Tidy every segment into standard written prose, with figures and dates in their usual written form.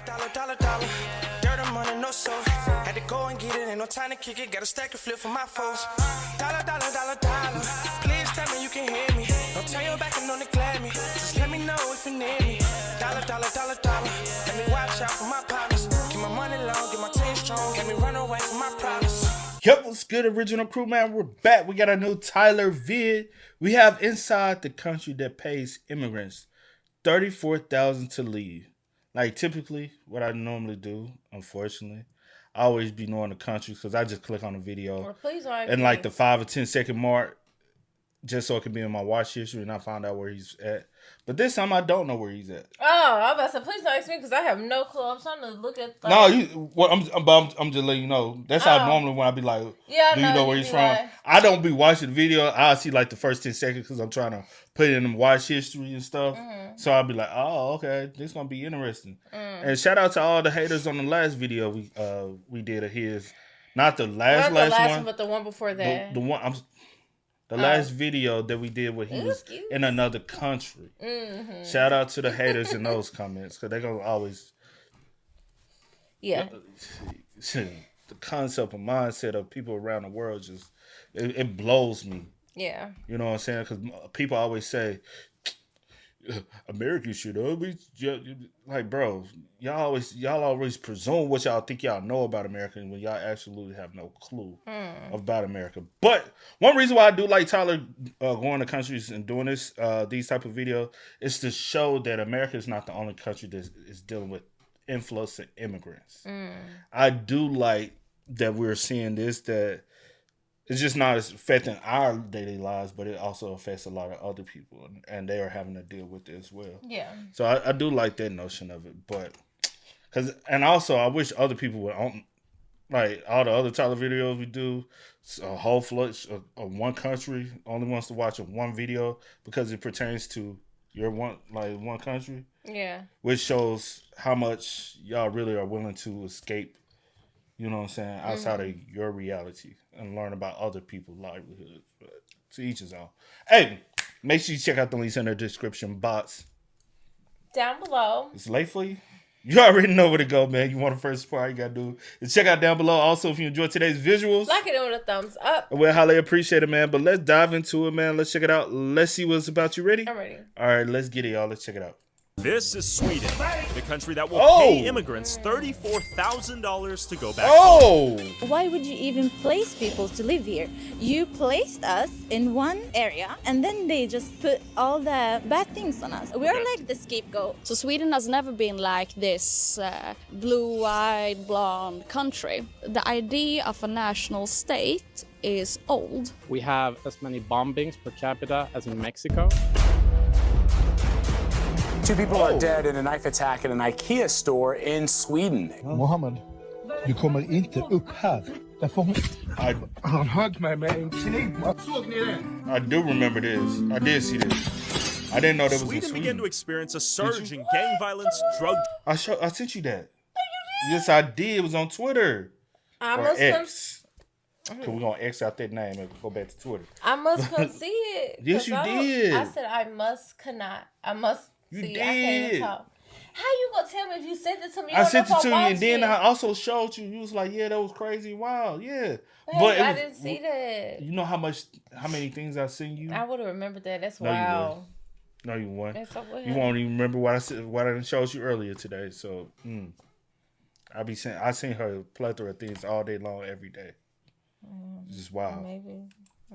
dollar. Dirt and money, no soul. Had to go and get it, ain't no time to kick it. Got a stack of flip for my foes. Dollar. Please tell me you can hear me. Don't turn your back and don't neglect me. Just let me know if you need me. Dollar. Let me watch out for my partners. Keep my money long, get my team strong. Let me run away from my problems. Yep, what's good, original crew, man? We're back. We got a new Tyler vid. We have inside the country that pays immigrants $34,000 to leave. Like, typically, what I normally do, unfortunately, I always be knowing the country because I just click on the video and like the 5 or 10 second mark just so it can be in my watch history and I find out where he's at. But this time I don't know where he's at. Oh, I was about to say, please don't ask me because I have no clue. I'm trying to look at. I'm just letting you know. That's how normally when I be like, yeah, do you know where he's from? Like... I don't be watching the video. I see like the first 10 seconds because I'm trying to put it in the watch history and stuff. Mm-hmm. So I'll be like, oh, okay, this gonna be interesting. And shout out to all the haters on the last video we did of his. Not the last one, but the one before that. The last video that we did where he was in another country. Mm-hmm. Shout out to the haters in those comments because they're going to always... Yeah. The concept and mindset of people around the world just... It blows me. Yeah. You know what I'm saying? Because people always say, Americans should always... Like, bro, y'all always presume what y'all think y'all know about America when y'all absolutely have no clue about America. But one reason why I do like Tyler going to countries and doing these type of videos is to show that America is not the only country that is dealing with influx of immigrants. I do like that we're seeing this, that it's just not affecting our daily lives, but it also affects a lot of other people, and they are having to deal with it as well. Yeah. So I do like that notion of it, but and also I wish other people would like all the other Tyler videos we do. A whole flux of one country only wants to watch one video because it pertains to your one country. Yeah. Which shows how much y'all really are willing to escape. You know what I'm saying? Outside of your reality and learn about other people's livelihoods. But to each his own. Hey, make sure you check out the links in the description box. Down below. It's late for you? You already know where to go, man. You want the first part, you got to do is check out down below. Also, if you enjoyed today's visuals, like it with a thumbs up. We'll highly appreciate it, man. But let's dive into it, man. Let's check it out. Let's see what it's about. You ready? I'm ready. All right, let's get it, y'all. Let's check it out. This is Sweden, the country that will pay immigrants $34,000 to go back home. Why would you even place people to live here? You placed us in one area and then they just put all the bad things on us. We're like the scapegoat. So Sweden has never been like this blue-eyed, blonde country. The idea of a national state is old. We have as many bombings per capita as in Mexico. 2 people are dead in a knife attack at an IKEA store in Sweden. Mohammed, du kommer inte upp här. Han högg mig med en kniv. Såg ni det? I do remember this. I did see this. I didn't know there was Sweden in Sweden. began to experience a surge in gang violence, drug... I sent you that. Yes, I did. It was on Twitter. Or X. Because we're going to X out that name and go back to Twitter. I must see it. Yes, you did. I said I must... You See, did. I can't even talk. How you gonna tell me if you sent it to me? I sent it to you, and then I also showed you. You was like, "Yeah, that was crazy, wow, yeah." But I didn't see that. You know how many things I sent you? I would have remembered that. That's wild. No, you won't. That's so you won't even remember what I showed you earlier today. So, I seen her a plethora of things all day long, every day. Just wild. Maybe.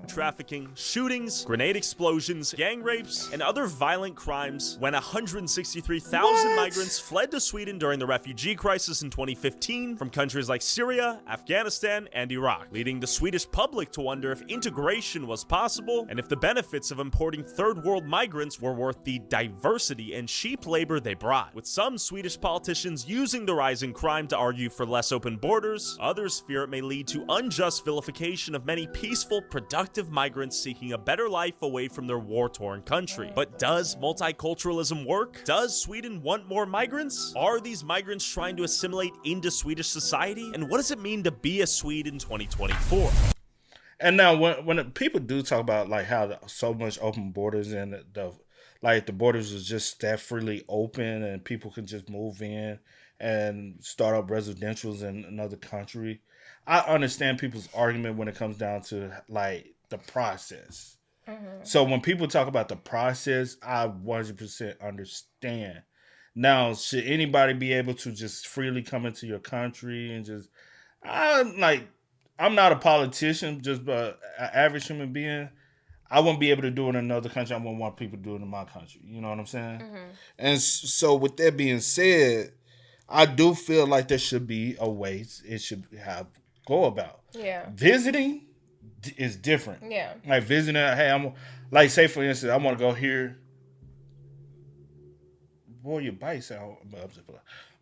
Trafficking, shootings, grenade explosions, gang rapes, and other violent crimes when 163,000 migrants fled to Sweden during the refugee crisis in 2015 from countries like Syria, Afghanistan, and Iraq, leading the Swedish public to wonder if integration was possible and if the benefits of importing third world migrants were worth the diversity and cheap labor they brought. With some Swedish politicians using the rise in crime to argue for less open borders, others fear it may lead to unjust vilification of many peaceful, productive migrants seeking a better life away from their war-torn country. But does multiculturalism work? Does Sweden want more migrants? Are these migrants trying to assimilate into Swedish society? And what does it mean to be a Swede in 2024? And now when people do talk about like how so much open borders and the borders is just that freely open and people can just move in and start up residentials in another country. I understand people's argument when it comes down to like the process. So when people talk about the process, I 100% understand. Now, should anybody be able to just freely come into your country and just, I'm not a politician, just an average human being. I wouldn't be able to do it in another country. I wouldn't want people to do it in my country. You know what I'm saying? And so with that being said, I do feel like there should be a way it should go about. Yeah. Visiting is different. Yeah. Like visiting, hey, I'm like, say for instance, I want to go here. Boy, your bike sound.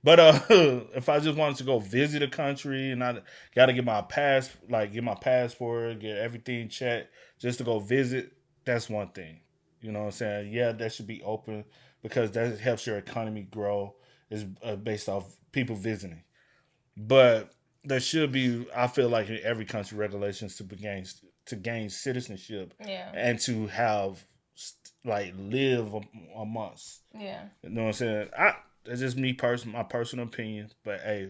But if I just wanted to go visit a country and I got to get my passport, get everything checked just to go visit, that's one thing. You know what I'm saying? Yeah, that should be open because that helps your economy grow. Is based off people visiting. But there should be, I feel like in every country, regulations to gain citizenship and to have live amongst. Yeah. You know what I'm saying? That's just me my personal opinion. But hey,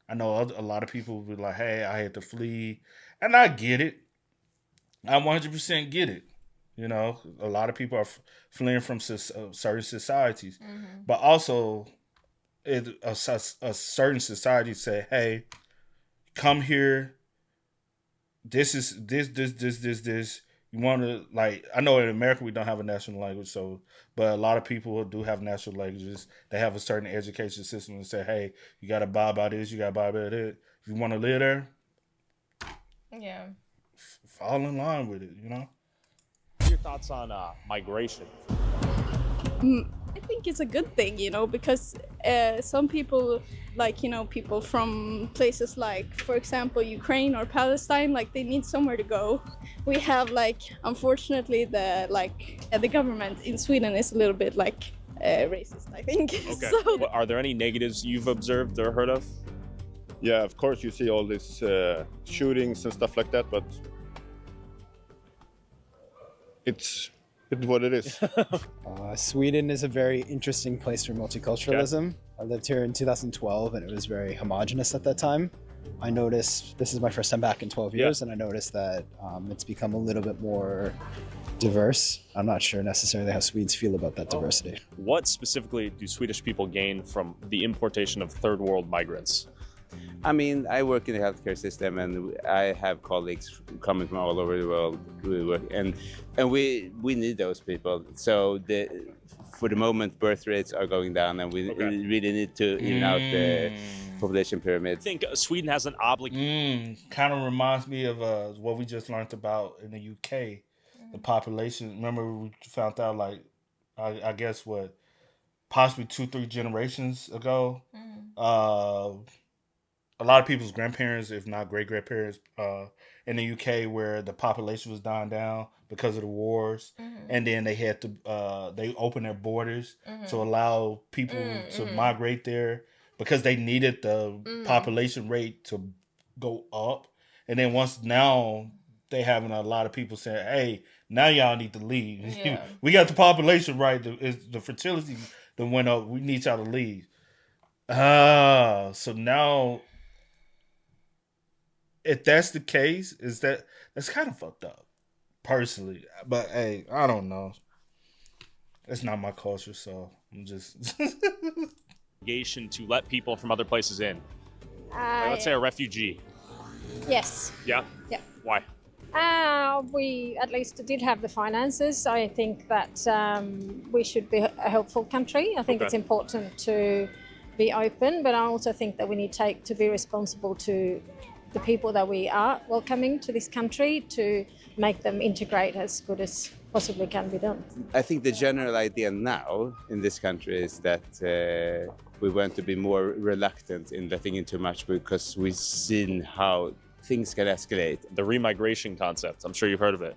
I know a lot of people will be like, hey, I had to flee. And I get it. I 100% get it. You know, a lot of people are fleeing from certain societies. But also, a certain society say, hey, come here. This is this. You want to, I know in America we don't have a national language, but a lot of people do have national languages. They have a certain education system and say, hey, you got to abide by this, you got to abide by that. If you want to live there, fall in line with it, you know? What are your thoughts on migration? I think it's a good thing, because some people, people from places like, for example, Ukraine or Palestine, they need somewhere to go. We have, unfortunately, the government in Sweden is a little bit, racist, I think. Okay. So, Are there any negatives you've observed or heard of? Yeah, of course you see all these shootings and stuff like that, but it's what it is. Sweden is a very interesting place for multiculturalism. Okay. I lived here in 2012 and it was very homogenous at that time. I noticed, this is my first time back in 12 years, and I noticed that it's become a little bit more diverse. I'm not sure necessarily how Swedes feel about that diversity. What specifically do Swedish people gain from the importation of third world migrants? I mean, I work in the healthcare system, and I have colleagues coming from all over the world. And we need those people. So for the moment, birth rates are going down, and we really need to even out the population pyramid. I think Sweden has an obligation. Kind of reminds me of what we just learned about in the UK, the population. Remember, we found out I guess possibly 2-3 generations ago. A lot of people's grandparents, if not great-grandparents, in the UK where the population was dying down because of the wars. And then they had to, they opened their borders to allow people to migrate there because they needed the population rate to go up. And then now they having a lot of people saying, hey, now y'all need to leave. Yeah. We got the population right. The fertility that went up. We need y'all to leave. So now, if that's the case, that's kind of fucked up, personally. But hey, I don't know. It's not my culture, so I'm just to let people from other places in. Let's say a refugee. Yes. Yeah. Yeah. Why? We at least did have the finances. I think that we should be a helpful country. I think it's important to be open, but I also think that we need to be responsible to the people that we are welcoming to this country to make them integrate as good as possibly can be done. I think the general idea now in this country is that we want to be more reluctant in letting in too much because we've seen how things can escalate. The remigration concept, I'm sure you've heard of it.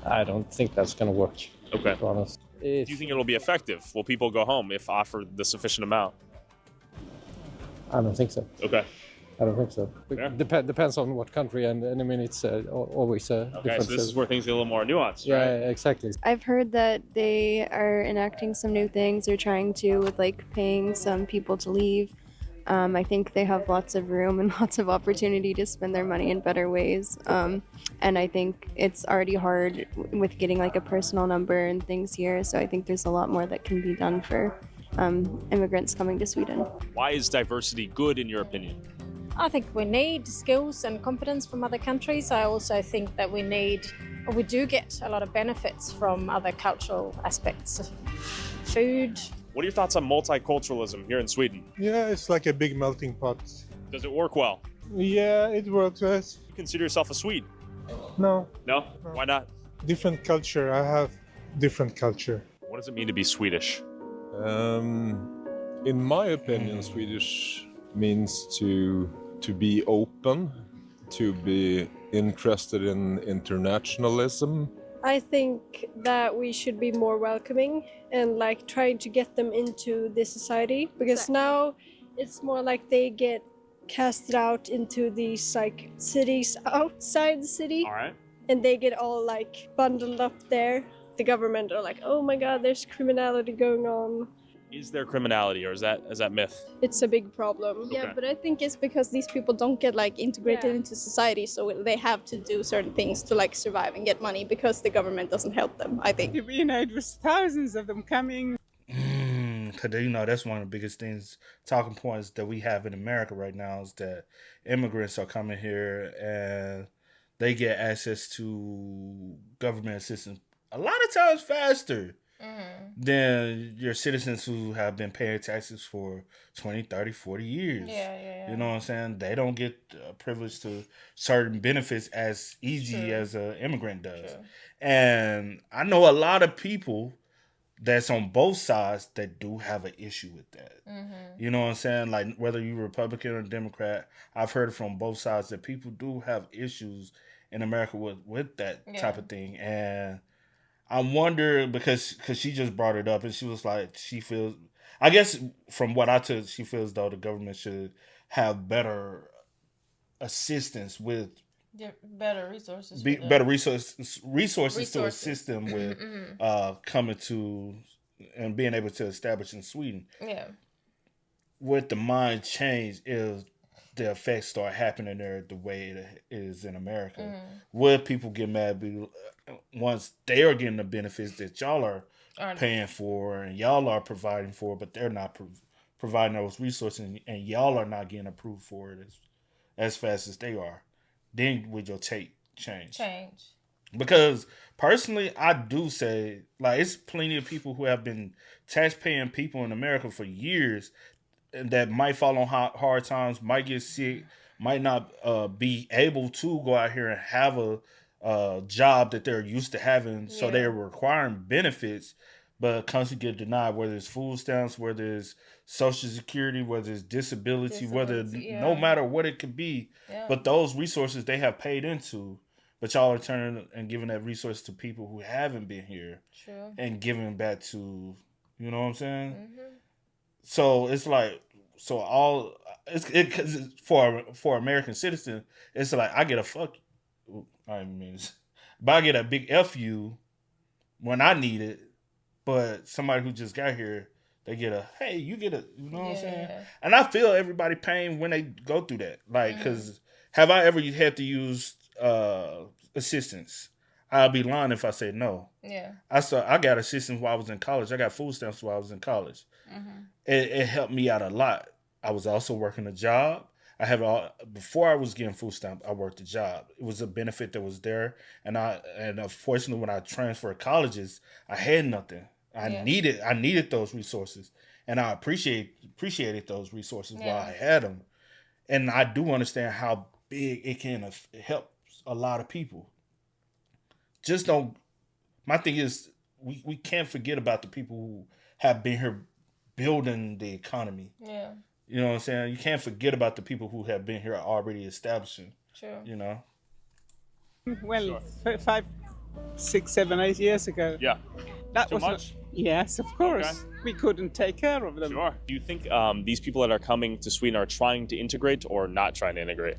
I don't think that's going to work. Okay. To be honest. Do you think it'll be effective? Will people go home if offered the sufficient amount? I don't think so. Okay. I don't think so. Yeah. Depends on what country, and I mean it's always Okay, different. so this is where things get a little more nuanced, yeah, right? exactly. I've heard that they are enacting some new things. They're trying to with like paying some people to leave. I think they have lots of room and lots of opportunity to spend their money in better ways. And I think it's already hard with getting like a personal number and things here. So I think there's a lot more that can be done for immigrants coming to Sweden. Why is diversity good in your opinion? I think we need skills and competence from other countries. I also think that we do get a lot of benefits from other cultural aspects. Food. What are your thoughts on multiculturalism here in Sweden? Yeah, it's like a big melting pot. Does it work well? Yeah, it works. Yes. You consider yourself a Swede? No. No? Why not? Different culture. I have different culture. What does it mean to be Swedish? In my opinion, Swedish means to be open, to be interested in internationalism. I think that we should be more welcoming and like trying to get them into this society, because now it's more like they get casted out into these like cities outside the city. All right. And they get all like bundled up there. The government are like, oh my god, there's criminality going on. Is there criminality, or is that myth? It's a big problem. Yeah, but I think it's because these people don't get like integrated into society, so they have to do certain things to like survive and get money because the government doesn't help them, I think. You know, it was thousands of them coming. Because, you know, that's one of the biggest things, talking points that we have in America right now is that immigrants are coming here and they get access to government assistance a lot of times faster than your citizens who have been paying taxes for 20, 30, 40 years. Yeah. You know what I'm saying? They don't get privilege to certain benefits as easy as an immigrant does. True. And I know a lot of people that's on both sides that do have an issue with that. You know what I'm saying? Like, whether you're Republican or Democrat, I've heard from both sides that people do have issues in America with that type of thing. And I wonder, because she just brought it up and she was like, she feels, I guess from what I took, she feels though the government should have better assistance with better resources. Better resources to assist them with coming to and being able to establish in Sweden. Yeah. With the mind change is the effects start happening there the way it is in America. Will people get mad once they are getting the benefits that y'all are paying for and y'all are providing for, but they're not providing those resources and y'all are not getting approved for it as fast as they are? Then would your take change? Because personally, I do say, like, it's plenty of people who have been tax-paying people in America for years that might fall on hard times, might get sick, might not be able to go out here and have a job that they're used to having, so they're requiring benefits, but constantly get denied, whether it's food stamps, whether it's Social Security, whether it's disability, no matter what it could be. But those resources they have paid into, but y'all are turning and giving that resource to people who haven't been here and giving back to, you know what I'm saying? So it's like, for American citizen, it's like I get a fuck. I mean, but I get a big F you when I need it. But somebody who just got here, they get a, hey, you get a, you know what I'm saying? And I feel everybody pain when they go through that. Like, because have I ever had to use assistance? I'll be lying if I say no. Yeah. I got assistance while I was in college. I got food stamps while I was in college. It helped me out a lot. I was also working a job. Before I was getting food stamp, I worked a job. It was a benefit that was there. And unfortunately, when I transferred colleges, I had nothing. I needed those resources, and I appreciated those resources while I had them. And I do understand how big it can help a lot of people. Just don't. My thing is, we can't forget about the people who have been here building the economy. Yeah. You know what I'm saying? You can't forget about the people who have been here already establishing. Sure. You know? Well, 5, 6, 7, 8 years ago. Yeah. That Too was much? Yes, of course. Okay. We couldn't take care of them. Sure. Do you think these people that are coming to Sweden are trying to integrate or not trying to integrate?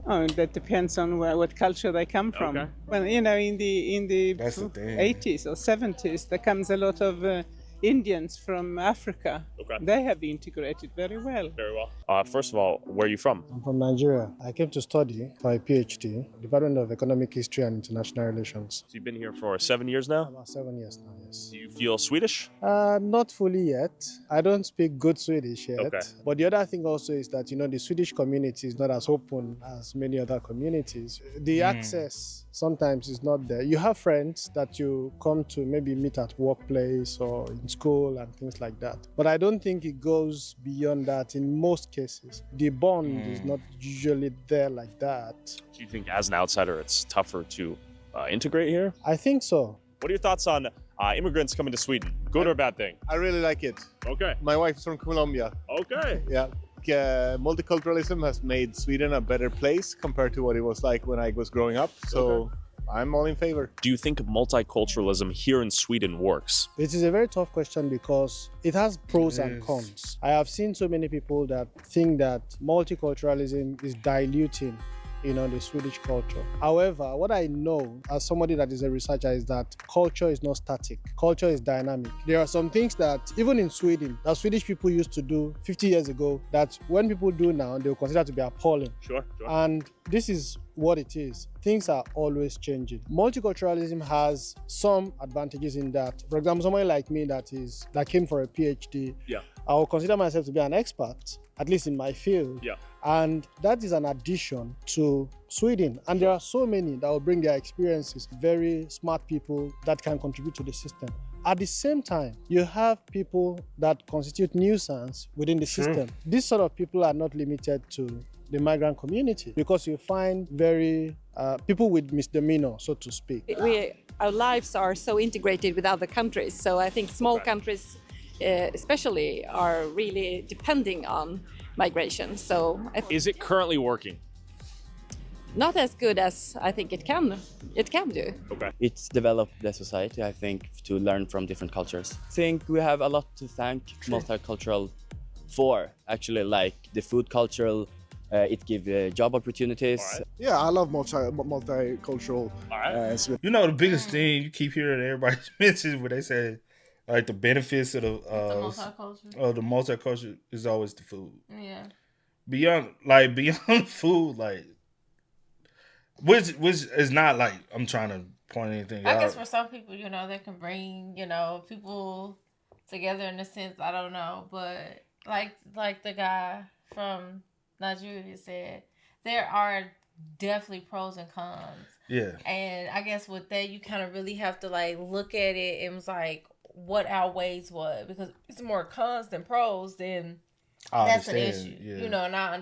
Oh, that depends on what culture they come from. Okay. Well, you know, in the That's the thing. 80s or 70s, there comes a lot of Indians from Africa. Okay. They have integrated very well. Very well. First of all, where are you from? I'm from Nigeria. I came to study for a PhD, Department of Economic History and International Relations. So you've been here for 7 years now? About 7 years now, yes. Do you feel Swedish? Not fully yet. I don't speak good Swedish yet. Okay. But the other thing also is that, you know, the Swedish community is not as open as many other communities. The access sometimes is not there. You have friends that you come to maybe meet at workplace or in school and things like that. But I don't think it goes beyond that in most cases. The bond is not usually there like that. Do you think as an outsider it's tougher to integrate here? I think so. What are your thoughts on immigrants coming to Sweden? Good or bad thing? I really like it. Okay. My wife's from Colombia. Okay. Yeah. Multiculturalism has made Sweden a better place compared to what it was like when I was growing up. So I'm all in favor. Do you think multiculturalism here in Sweden works? It is a very tough question because it has pros and cons. I have seen so many people that think that multiculturalism is diluting, you know, the Swedish culture. However, what I know as somebody that is a researcher is that culture is not static. Culture is dynamic. There are some things that even in Sweden, that Swedish people used to do 50 years ago, that when people do now, they will consider to be appalling. Sure. And this is what it is. Things are always changing. Multiculturalism has some advantages in that. For example, someone like me that came for a PhD, I will consider myself to be an expert, at least in my field. Yeah. And that is an addition to Sweden. And there are so many that will bring their experiences, very smart people that can contribute to the system. At the same time, you have people that constitute nuisance within the system. These sort of people are not limited to the migrant community because you find very people with misdemeanor, so to speak. Our lives are so integrated with other countries, so I think small countries especially are really depending on migration. So is it currently working? Not as good as I think it can do. Okay. It's developed the society, I think, to learn from different cultures. I think we have a lot to thank multicultural for, actually, like the food cultural, it gives job opportunities. Right. Yeah, I love multicultural. You know, the biggest thing you keep hearing everybody mention when they say, like, the benefits of the multicultural is always the food. Yeah. Beyond food, like, which is not like I'm trying to point anything out. I guess for some people, you know, they can bring, you know, people together in a sense. I don't know, but like the guy from Nigeria said, there are definitely pros and cons. Yeah. And I guess with that, you kind of really have to like look at it and was like, what outweighs what? Because it's more cons than pros, then that's an issue. Yeah. You know, and I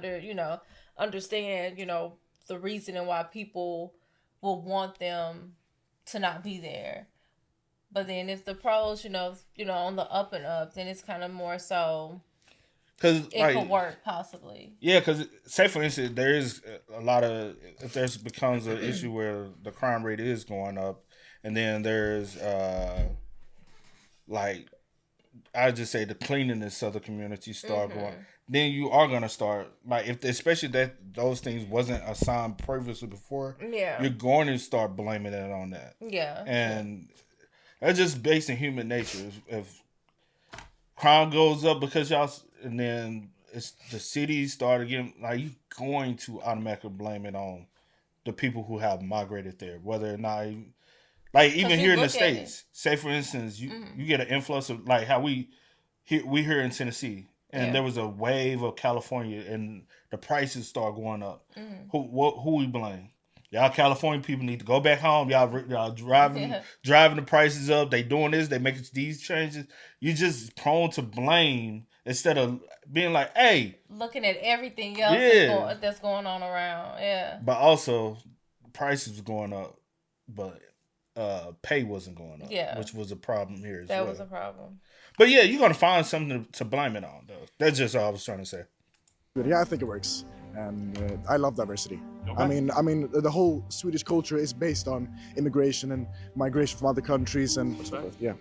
understand, you know, the reasoning why people will want them to not be there. But then if the pros, you know, on the up and up, then it's kind of more so because it could work possibly. Yeah, because say for instance, there is a lot of if there becomes an issue where the crime rate is going up, and then there's like I just say the cleanliness of the community start going. Then you are gonna start like especially that those things wasn't assigned previously before. Yeah, you're going to start blaming it on that. Yeah, and that's just based in human nature. If crime goes up because y'all, and then it's the cities start again, like you going to automatically blame it on the people who have migrated there, whether or not. Like even here in the States, say for instance, you get an influx of like how we here in Tennessee. And there was a wave of California, and the prices start going up. Who we blame? Y'all California people need to go back home. Y'all driving the prices up. They doing this. They making these changes. You just prone to blame instead of being like, hey, looking at everything else that's going on around. Yeah. But also, prices was going up, but pay wasn't going up. Yeah. Which was a problem here as well. That was a problem. But yeah, you're gonna find something to blame it on, though. That's just all I was trying to say. Yeah, I think it works, and I love diversity. Okay. I mean, the whole Swedish culture is based on immigration and migration from other countries, and yeah.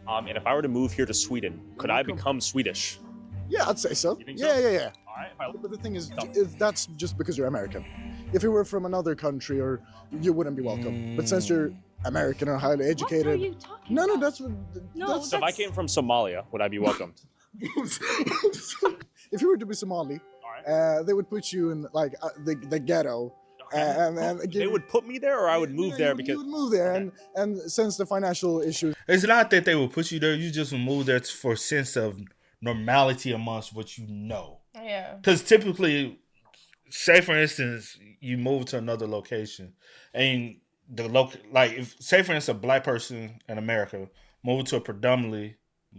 And if I were to move here to Sweden, could I become Swedish? Yeah, I'd say so. You think Yeah, so? yeah, yeah. All right. But the thing is, that's just because you're American. If you were from another country, or you wouldn't be welcome. But since you're American or highly educated, What are you talking no, about? that's what. No, So if I came from Somalia, would I be welcomed? If you were to be Somali, they would put you in like the ghetto. And They would put me there, or I would move there because you would move there, and since the financial issues, It's not that they would put you there. You just would move there for a sense of normality amongst what you know. Yeah. Because typically, say for instance, you move to another location, and like if say for instance a black person in America move to a predominantly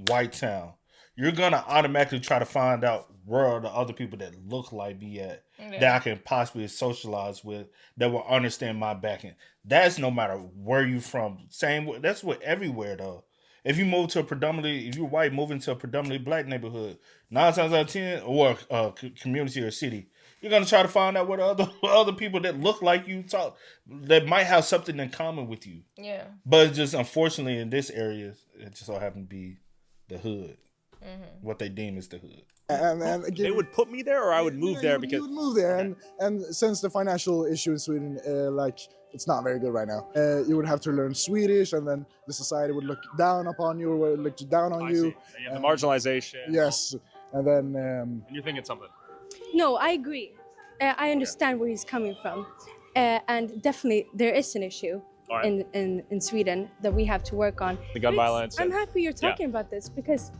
white town, you're gonna automatically try to find out where are the other people that look like me at that I can possibly socialize with that will understand my backend. That's no matter where you from. That's what everywhere though. If you move to if you're white, moving to a predominantly black neighborhood, 9 times out of 10, or community or city, you're gonna try to find out what other people that look like you talk that might have something in common with you. Yeah. But it's just unfortunately in this area, it just so happened to be the hood. What they deem as the hood. and again, they would put me there, or I would move there because you would move there, and since the financial issue in Sweden, like it's not very good right now, you would have to learn Swedish, and then the society would look down upon you, or would look down on you. You have the marginalization. Yes, and then. And you're thinking something. No, I agree. I understand where he's coming from, and definitely there is an issue in Sweden that we have to work on. The gun violence. I'm happy you're talking about this because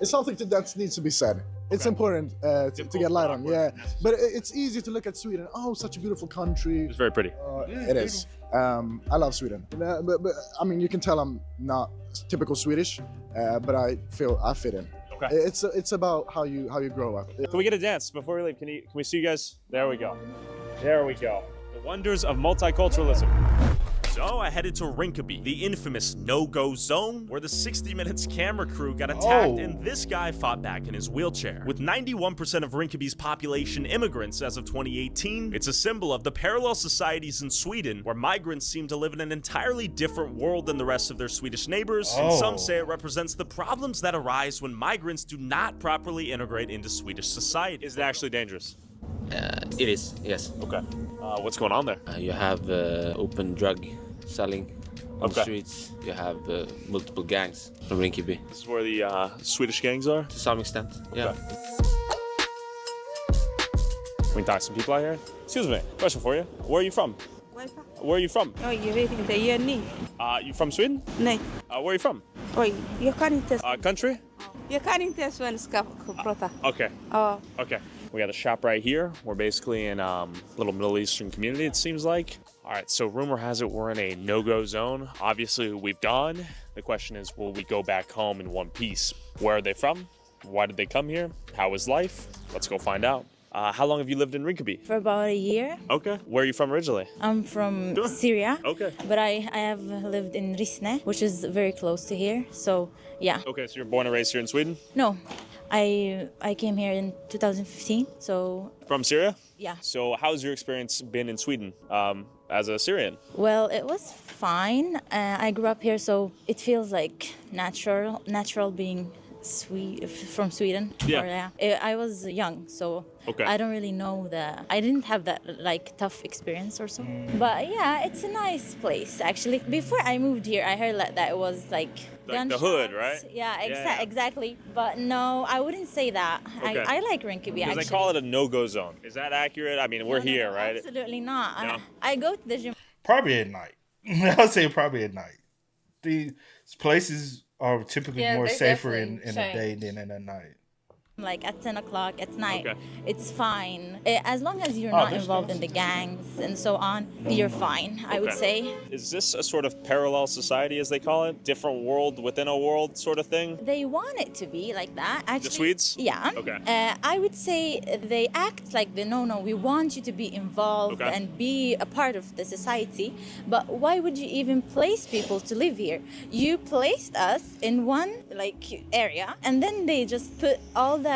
it's something that needs to be said. It's important to get light on, yeah. But it's easy to look at Sweden. Oh, such a beautiful country. It's very pretty. It is. I love Sweden. But I mean, you can tell I'm not typical Swedish, but I feel I fit in. Okay. It's about how you grow up. Can we get a dance before we leave? Can we see you guys? There we go. There we go. The wonders of multiculturalism. So I headed to Rinkeby, the infamous no-go zone, where the 60 Minutes camera crew got attacked and this guy fought back in his wheelchair. With 91% of Rinkeby's population immigrants as of 2018, it's a symbol of the parallel societies in Sweden, where migrants seem to live in an entirely different world than the rest of their Swedish neighbors, and some say it represents the problems that arise when migrants do not properly integrate into Swedish society. Is it actually dangerous? It is, yes. Okay. What's going on there? You have open drug selling on the streets. You have multiple gangs from Rinkeby. This is where the Swedish gangs are? To some extent, yeah. We can talk to some people out here. Excuse me, question for you. Where are you from? Where are you from? Oj, jag vet inte. Jag är ny. You from Sweden? Nej. Where are you from? Oj, jag kan inte. Country? Jag kan inte svenska prata. Okay. Okay. We got a shop right here. We're basically in a little Middle Eastern community, it seems like. All right, so rumor has it we're in a no-go zone. Obviously, we've gone. The question is, will we go back home in one piece? Where are they from? Why did they come here? How is life? Let's go find out. How long have you lived in Rinkeby? For about a year. Okay. Where are you from originally? I'm from Syria. Okay. But I have lived in Rissne, which is very close to here. So, yeah. Okay, so you're born and raised here in Sweden? No, I came here in 2015, so... From Syria? Yeah. So how's your experience been in Sweden as a Syrian? Well, it was fine. I grew up here, so it feels like natural being from Sweden. Yeah. I was young, so okay. I don't really know I didn't have that like tough experience or so. But yeah, it's a nice place actually. Before I moved here, I heard that it was like the hood, right? Yeah, exactly. But no, I wouldn't say that. Okay. I like Rinkeby actually. Because they call it a no-go zone. Is that accurate? I mean, we're here, right? Absolutely not. No? I go to the gym. Probably at night. I'll say probably at night. These places are typically more safer in the day than in the night. Like at 10 o'clock at night, Okay. it's fine. As long as you're not involved in the gangs and so on, you're fine, I would say. Is this a sort of parallel society, as they call it? Different world within a world sort of thing? They want it to be like that. Actually, The Swedes? Yeah. Okay. I would say they act like no, we want you to be involved Okay. and be a part of the society. But why would you even place people to live here? You placed us in one area, and then they just put all the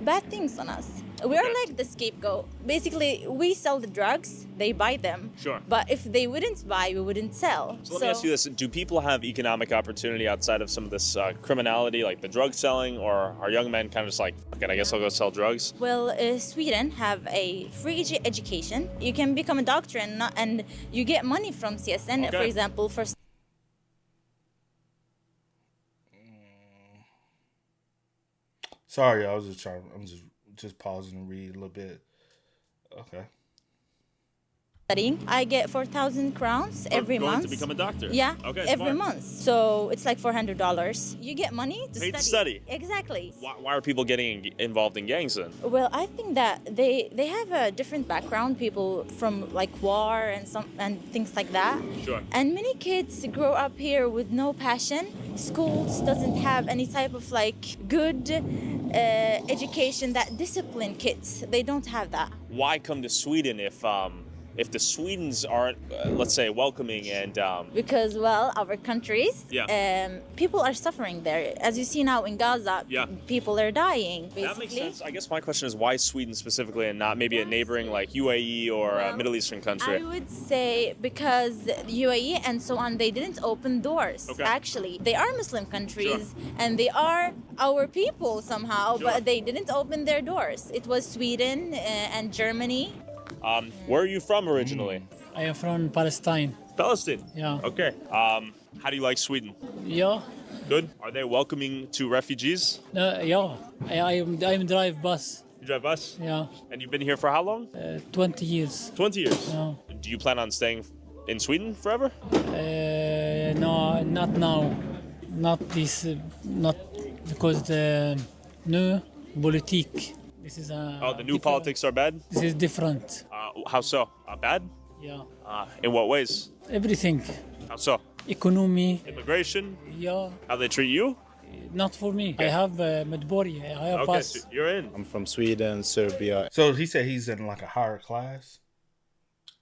bad things on us. We're like the scapegoat. Basically, we sell the drugs, they buy them. Sure. But if they wouldn't buy, we wouldn't sell. So let me ask you this. Do people have economic opportunity outside of some of this criminality, like the drug selling, or are young men kind of just like, okay, I guess I'll go sell drugs? Well, Sweden have a free education. You can become a doctor and you get money from CSN, for example, for... Sorry, I was just trying. I'm just pausing and read a little bit. Okay. Studying. I get 4,000 crowns every going month. to become a doctor? Yeah, Okay, every smart. month. So it's like $400. You get money to Paid study. to study. Exactly. Why are people getting involved in gangs then? Well, I think that they have a different background. People from like war and things like that. Sure. And many kids grow up here with no passion. Schools doesn't have any type of like good education that discipline kids. They don't have that. Why come to Sweden if the Swedens aren't, let's say, welcoming and... Because, well, our countries, Yeah. People are suffering there. As you see now in Gaza, Yeah. people are dying, basically. That makes sense. I guess my question is why Sweden specifically and not maybe a neighboring like UAE or a Middle Eastern country? I would say because UAE and so on, they didn't open doors, Okay. actually. They are Muslim countries and they are our people somehow, but they didn't open their doors. It was Sweden and Germany. Where are you from originally? I am from Palestine. Palestine? Yeah. Okay. How do you like Sweden? Yeah. Good. Are they welcoming to refugees? Yeah. I'm drive bus. You drive bus? Yeah. And you've been here for how long? 20 years. 20 years? Yeah. Do you plan on staying in Sweden forever? No, not now. Not this. Not because the new politique. This is a. The new politics are bad? This is different. How so? Bad? Yeah. In what ways? Everything. How so? Economy. Immigration? Yeah. How they treat you? Not for me. I have Medbori. I have Okay, pass. so you're in. I'm from Sweden, Serbia. So he said he's in like a higher class.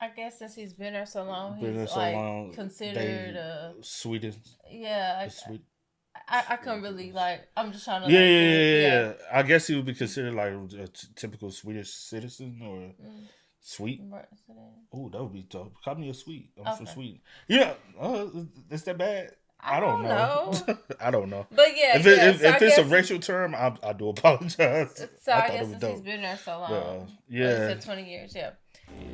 I guess since he's been there so long, Been there he's so like long, considered Sweden. Yeah, I couldn't really like. I'm just trying to. Yeah. I guess he would be considered like a typical Swedish citizen or sweet. Oh, that would be dope. Call me a sweet. I'm from Sweden. Yeah. Is that bad? I don't know. I don't know. But yeah, if so it's a racial term, I do apologize. So I thought guess it was since dope. he's been there so long. Yeah. Like you said 20 years. Yeah.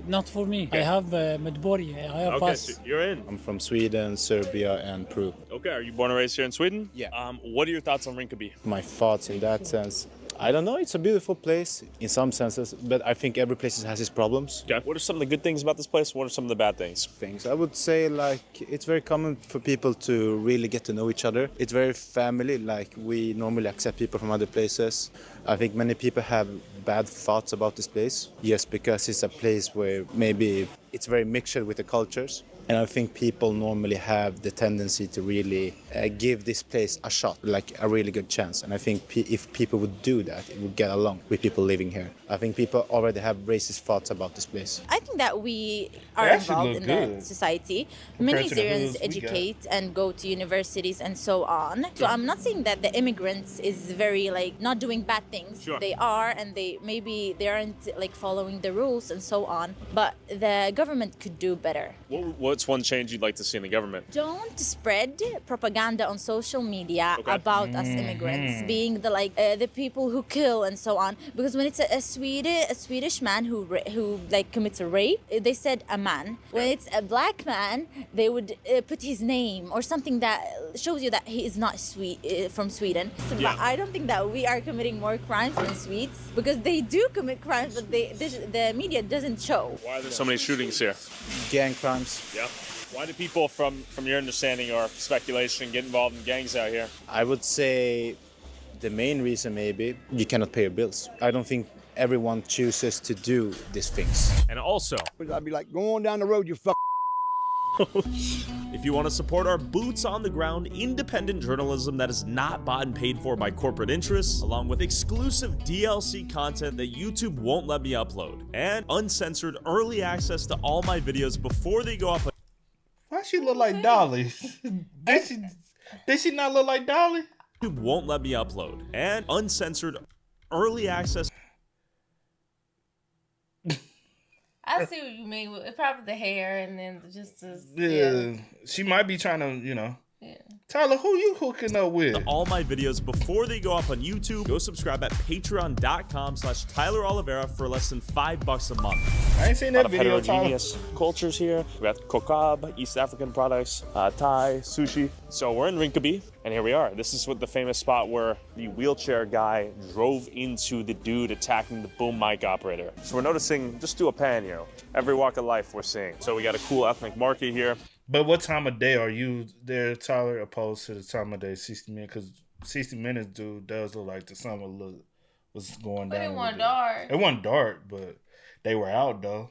Not for me. I have Medbori. I have Okay, pass. so you're in. I'm from Sweden, Serbia, and Peru. Okay, are you born and raised here in Sweden? Yeah. What are your thoughts on Rinkeby? My thoughts in that sense, I don't know. It's a beautiful place in some senses, but I think every place has its problems. Okay. What are some of the good things about this place? What are some of the bad things? I would say like it's very common for people to really get to know each other. It's very family. Like we normally accept people from other places. I think many people have bad thoughts about this place. Yes, because it's a place where maybe it's very mixed with the cultures. And I think people normally have the tendency to really give this place a shot, like a really good chance. And I think if people would do that, it would get along with people living here. I think people already have racist thoughts about this place. I think that we are They actually involved look in the good society. compared Many to the Syrians hoods we got. educate and go to universities and so on. So I'm not saying that the immigrants is very like not doing bad things. Sure. They are, and they aren't like following the rules and so on. But the government could do better. What's one change you'd like to see in the government? Don't spread propaganda on social media about us immigrants being the people who kill and so on. Because when it's a Swedish man who like commits a rape, they said a man. When it's a black man, they would put his name or something that shows you that he is not from Sweden. So, Yeah. But I don't think that we are committing more crimes than Swedes because they do commit crimes, but the media doesn't show. Why are there so many shootings here? Gang crimes. Yeah. Why do people, from your understanding or speculation, get involved in gangs out here? I would say the main reason maybe you cannot pay your bills. I don't think everyone chooses to do these things. And also, I'd be like, go on down the road, you fuck. if you want to support our boots on the ground independent journalism that is not bought and paid for by corporate interests, along with exclusive DLC content that YouTube won't let me upload, and uncensored early access to all my videos before they go up. Why she look like Dolly? Did she not look like Dolly? YouTube won't let me upload, and uncensored early access. I see what you mean. With probably the hair and then just the She might be trying to, Tyler, who you hooking up with? All my videos before they go up on YouTube, go subscribe at patreon.com/Tyler Oliveira for less than $5 a month. I ain't seen that video, Heterogeneous cultures here. We have kokab, East African products, Thai, sushi. So we're in Rinkeby, and here we are. This is what the famous spot where the wheelchair guy drove into the dude attacking the boom mic operator. So we're noticing, just do a pan, every walk of life we're seeing. So we got a cool ethnic market here. But what time of day are you there, Tyler, opposed to the time of day 60 minutes? Because 60 minutes, dude, does look like the sun was going down. But it wasn't dark. It wasn't dark, but they were out, though.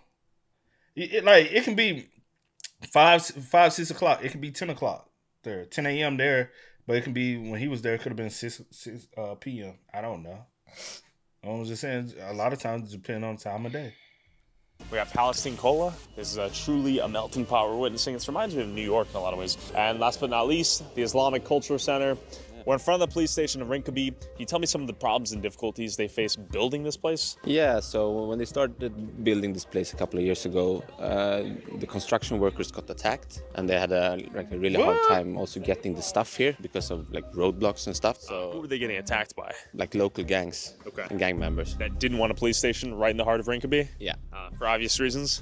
It can be 5, 6 o'clock. It can be 10 o'clock there, 10 a.m. there. But it can be, when he was there, it could have been 6 p.m. I don't know. I was just saying, a lot of times it depends on the time of day. We got Palestine Cola. This is truly a melting pot we're witnessing. This reminds me of New York in a lot of ways. And last but not least, the Islamic Cultural Center. We're in front of the police station of Rinkeby. Can you tell me some of the problems and difficulties they face building this place? Yeah, so when they started building this place a couple of years ago, the construction workers got attacked, and they had a really hard time also getting the stuff here because of roadblocks and stuff. So who were they getting attacked by? Local gangs and gang members. That didn't want a police station right in the heart of Rinkeby? Yeah. For obvious reasons?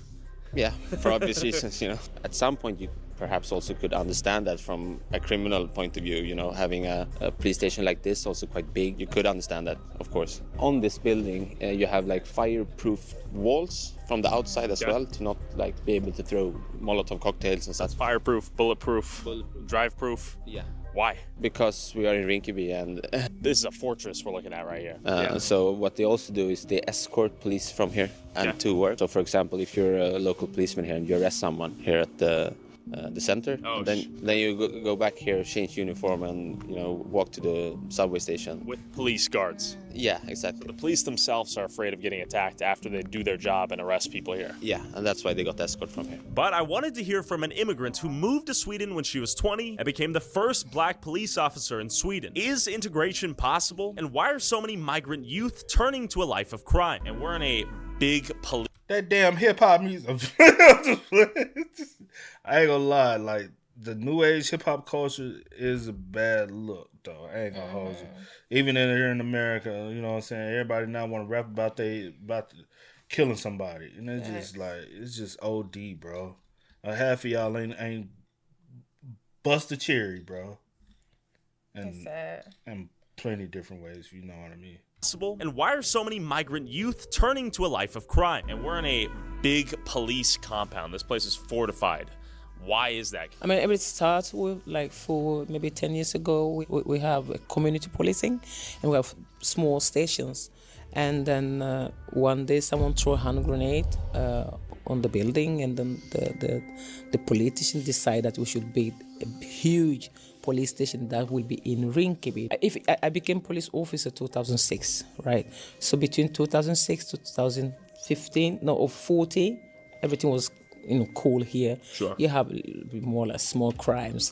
Yeah, for obvious reasons, At some point you perhaps also could understand that from a criminal point of view, having a police station like this, also quite big, you could understand that, of course. On this building, you have fireproof walls from the outside as well, to not be able to throw Molotov cocktails and stuff. That's fireproof, bulletproof, drive-proof. Yeah. Why? Because we are in Rinkeby and this is a fortress we're looking at right here. So what they also do is they escort police from here and to work. So for example, if you're a local policeman here and you arrest someone here at the center, then you go back here, change uniform, and walk to the subway station with police guards. Yeah, exactly. So the police themselves are afraid of getting attacked after they do their job and arrest people here. Yeah, and that's why they got escort from here. But I wanted to hear from an immigrant who moved to Sweden when she was 20 and became the first black police officer in Sweden. Is integration possible? And why are so many migrant youth turning to a life of crime? And we're in a big police... That damn hip-hop music. I ain't gonna lie, the new age hip-hop culture is a bad look, though. I ain't gonna hold you. Even here in America, you know what I'm saying? Everybody now want to rap about killing somebody. And it's just it's just OD, bro. Half of y'all ain't bust a cherry, bro. That's sad. And plenty different ways, you know what I mean. And why are so many migrant youth turning to a life of crime? And we're in a big police compound. This place is fortified. Why is that? I mean, it starts with for maybe 10 years ago, we have community policing and we have small stations. And then one day someone threw a hand grenade on the building, and then the politician decided that we should build a huge police station that will be in Rinkeby. I became police officer 2006, right? So between 2006 to 2015, or 40, everything was cool here. Sure. You have more small crimes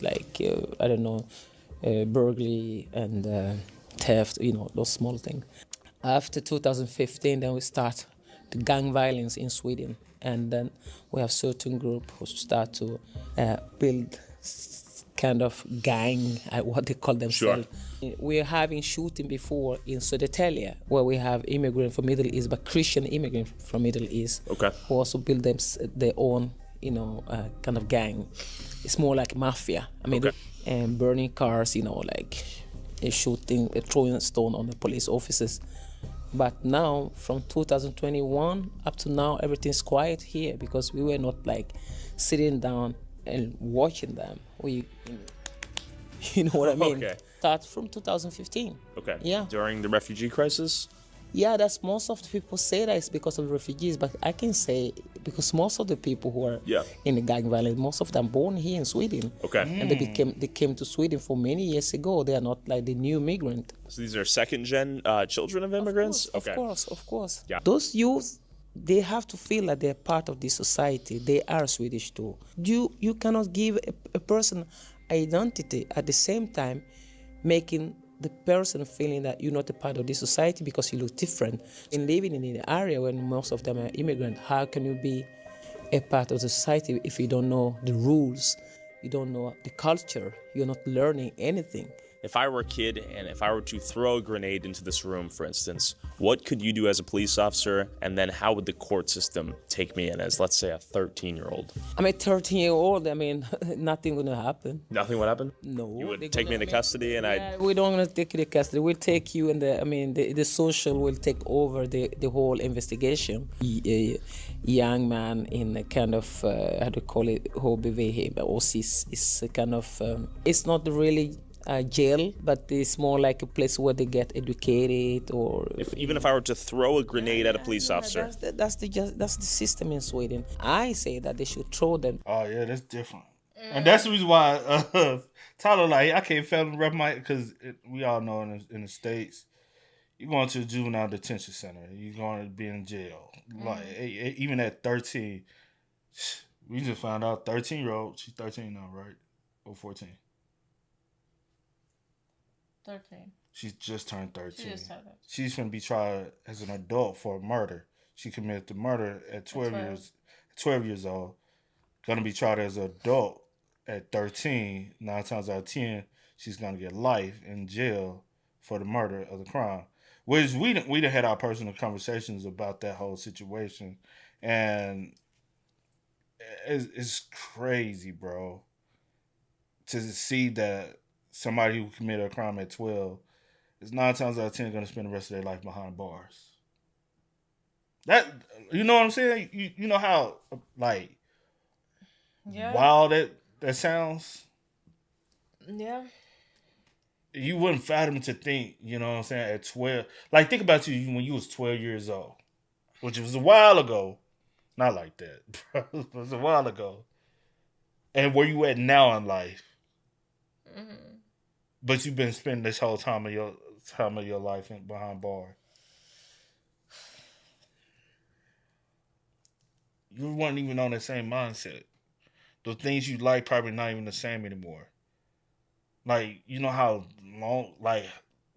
burglary and theft, those small things. After 2015, then we start the gang violence in Sweden, and then we have certain group who start to build kind of gang, what they call themselves. Sure. We are having shooting before in Södertälje, where we have immigrants from Middle East, but Christian immigrants from Middle East, who also build their own, kind of gang. It's more like mafia. I mean, and burning cars, shooting, throwing stone on the police officers. But now, from 2021 up to now, everything's quiet here because we were not sitting down and watching them. You know what I mean? Okay. Start from 2015. Okay. Yeah. During the refugee crisis? Yeah, that's most of the people say that it's because of refugees, but I can say because most of the people who are in the gang violence, most of them born here in Sweden. Okay. And they came to Sweden for many years ago. They are not like the new migrant. So these are second-gen children of immigrants? Of course. Yeah. Those youth, they have to feel that they're part of this society. They are Swedish too. You cannot give a person identity at the same time making the person feeling that you're not a part of this society because you look different. In living in an area where most of them are immigrants, how can you be a part of the society if you don't know the rules, you don't know the culture, you're not learning anything. If I were a kid and if I were to throw a grenade into this room, for instance, what could you do as a police officer? And then how would the court system take me in as, let's say, a 13-year-old? I'm a 13-year-old. I mean, nothing will happen. Nothing would happen? No. You would take me into custody and I'd... We don't want to take you to custody. We'll take you and the social will take over the whole investigation. A young man in a kind of, how do you call it, HBV, or CIS, is kind of, it's not really jail, but it's more like a place where they get educated, or even if I were to throw a grenade at a police officer. That's the system in Sweden. I say that they should throw them. Oh yeah, that's different, and that's the reason why Tyler, like, I can't fathom rep my, because we all know in the States, you're going to a juvenile detention center, you're going to be in jail. Like even at 13, we just found out 13-year-old. She's 13 now, right? Or 14. 13. She's just turned 13. She just turned 13. She's going to be tried as an adult for murder. She committed the murder at 12 years old. Going to be tried as an adult at 13. 9 times out of 10, she's going to get life in jail for the murder of the crime. Which we done had our personal conversations about that whole situation. And it's crazy, bro, to see that somebody who committed a crime at 12 is 9 times out of 10 going to spend the rest of their life behind bars. That, you know what I'm saying? You know how, like, wild that sounds? Yeah. You wouldn't fathom to think, you know what I'm saying, at 12. Like, think about you when you was 12 years old, which was a while ago. Not like that, bro. It was a while ago. And where you at now in life? Mm-hmm. But you've been spending this whole time of your life behind bars. You weren't even on that same mindset. The things you like probably not even the same anymore. Like, you know how long, like,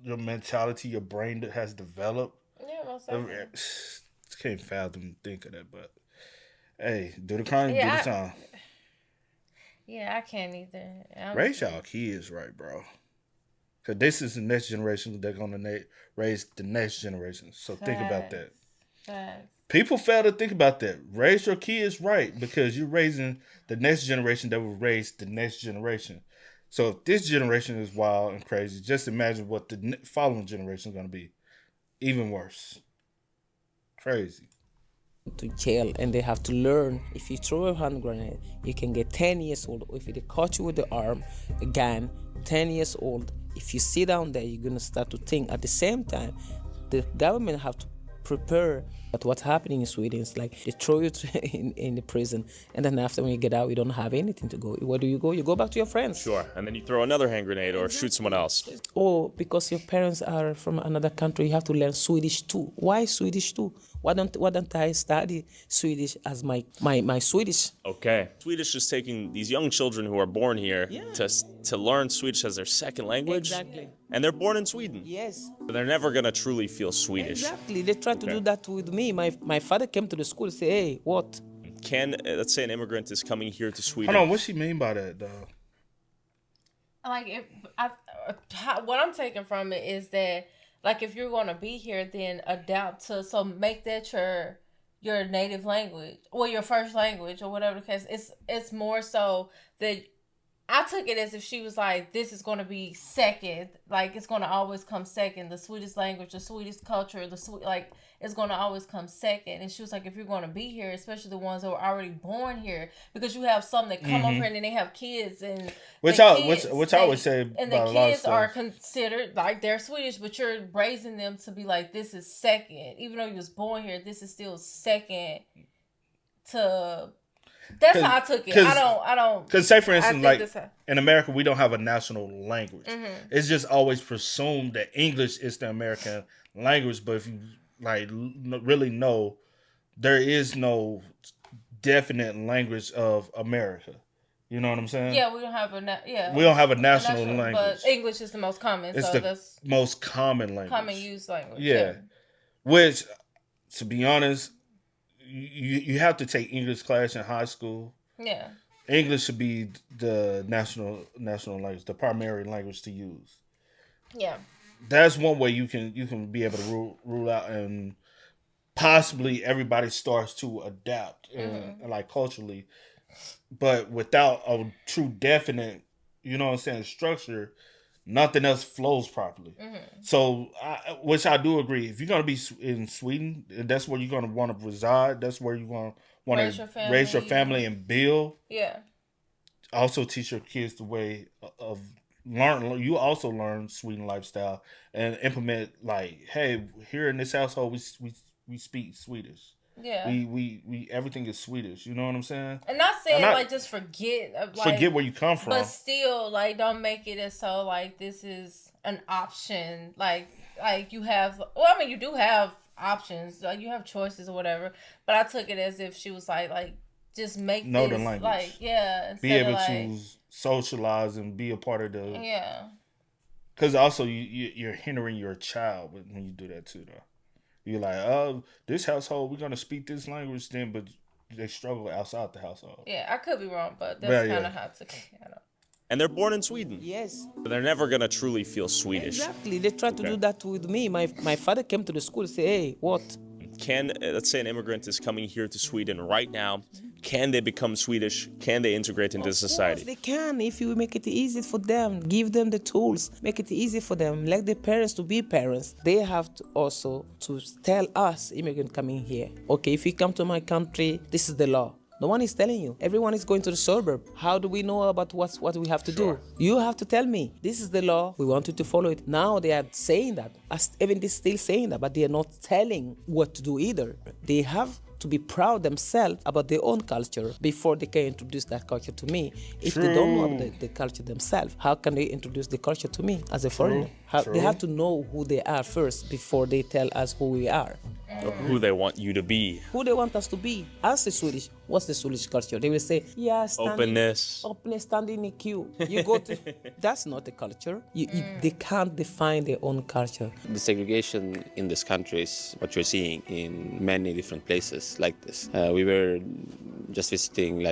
your mentality, your brain has developed. Yeah, most definitely. Can't fathom think of that, but hey, do the crime, do the time. Yeah, I can't either. Raise y'all kids right, bro. Because this is the next generation. They're going to raise the next generation. So think about that. Facts. People fail to think about that. Raise your kids right, because you're raising the next generation that will raise the next generation. So if this generation is wild and crazy, just imagine what the following generation is going to be. Even worse. Crazy. To jail, and they have to learn. If you throw a hand grenade, you can get 10 years old. If they caught you with the arm, a gun, 10 years old. If you sit down there, you're gonna start to think. At the same time, the government have to prepare. But what's happening in Sweden is like they throw you in the prison, and then after when you get out, you don't have anything to go. Where do you go? You go back to your friends. Sure, and then you throw another hand grenade or shoot someone else. Or because your parents are from another country, you have to learn Swedish too. Why Swedish too? Why don't I study Swedish as my Swedish? Okay. Swedish is taking these young children who are born here to learn Swedish as their second language. Exactly. And they're born in Sweden. Yes. But they're never going to truly feel Swedish. Exactly. They try to do that with me. My father came to the school and said, hey, what? Can, let's say an immigrant is coming here to Sweden. Hold on, what's she mean by that, though? Like, what I'm taking from it is that, like, if you're going to be here, then adapt to, so make that your native language, or your first language, or whatever the case. It's more so that I took it as if she was like, this is going to be second, like, it's going to always come second. The Swedish language, the Swedish culture, like, it's going to always come second. And she was like, if you're going to be here, especially the ones that were already born here, because you have some that come over here and then they have kids, and which I would say, and the kids are considered like they're Swedish, but you're raising them to be like, this is second, even though you was born here, this is still second to. That's how I took it. I don't. Because say, for instance, like in America, we don't have a national language. Mm-hmm. It's just always presumed that English is the American language. But if you like really know, there is no definite language of America. You know what I'm saying? Yeah, we don't have we don't have a national language. But English is the most common. It's that's most common language. Common used language. Yeah. Which, to be honest, you have to take English class in high school. Yeah. English should be the national language, the primary language to use. Yeah. That's one way you can be able to rule out, and possibly everybody starts to adapt and like culturally, but without a true definite, you know what I'm saying, structure, nothing else flows properly. So, which I do agree. If you're gonna be in Sweden, that's where you're gonna want to reside. That's where you're gonna want to raise your family and build. Yeah. Also, teach your kids the way of learn. You also learn Sweden lifestyle and implement, like, hey, here in this household we speak Swedish. Yeah. We everything is Swedish. You know what I'm saying? And not saying like just forget where you come from, but still like don't make it as so like this is an option. Like you have. Well, I mean you do have options. Like you have choices or whatever. But I took it as if she was like just make know this the language. like be able to socialize and be a part of the. Yeah. Because also you're hindering your child when you do that too, though. You're like, oh, this household, we're going to speak this language then, but they struggle outside the household. Yeah, I could be wrong, but that's kind of how to... And they're born in Sweden. Yes. But they're never going to truly feel Swedish. Exactly. They try to do that with me. My father came to the school and said, hey, what? Can, let's say an immigrant is coming here to Sweden right now. Can they become Swedish? Can they integrate into society? Of course they can if you make it easy for them. Give them the tools. Make it easy for them. Let the parents to be parents. They have to also to tell us, immigrant coming here, okay, if you come to my country, this is the law. No one is telling you. Everyone is going to the suburb. How do we know about what we have to do? You have to tell me. This is the law. We want you to follow it. Now they are saying that. Even they're still saying that, but they are not telling what to do either. They have to be proud themselves about their own culture before they can introduce that culture to me. If they don't know about the culture themselves, how can they introduce the culture to me as a foreigner? They have to know who they are first before they tell us who we are. Or who they want you to be. Who they want us to be. As the Swedish, what's the Swedish culture? They will say, yeah, openness, standing in a queue. You go to, that's not a culture. They can't define their own culture. The segregation in this country is what you're seeing in many different places like this. We were just visiting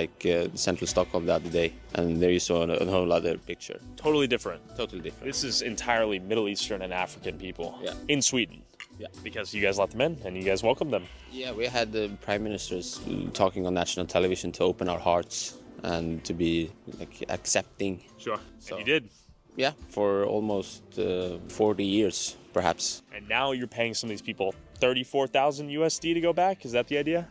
central Stockholm the other day, and there you saw a whole other picture. Totally different. Totally different. This is entirely Middle Eastern and African people in Sweden. Yeah, because you guys let them in and you guys welcome them. Yeah, we had the prime ministers talking on national television to open our hearts and to be accepting. Sure, so, and you did. Yeah, for almost 40 years, perhaps. And now you're paying some of these people $34,000 USD to go back? Is that the idea?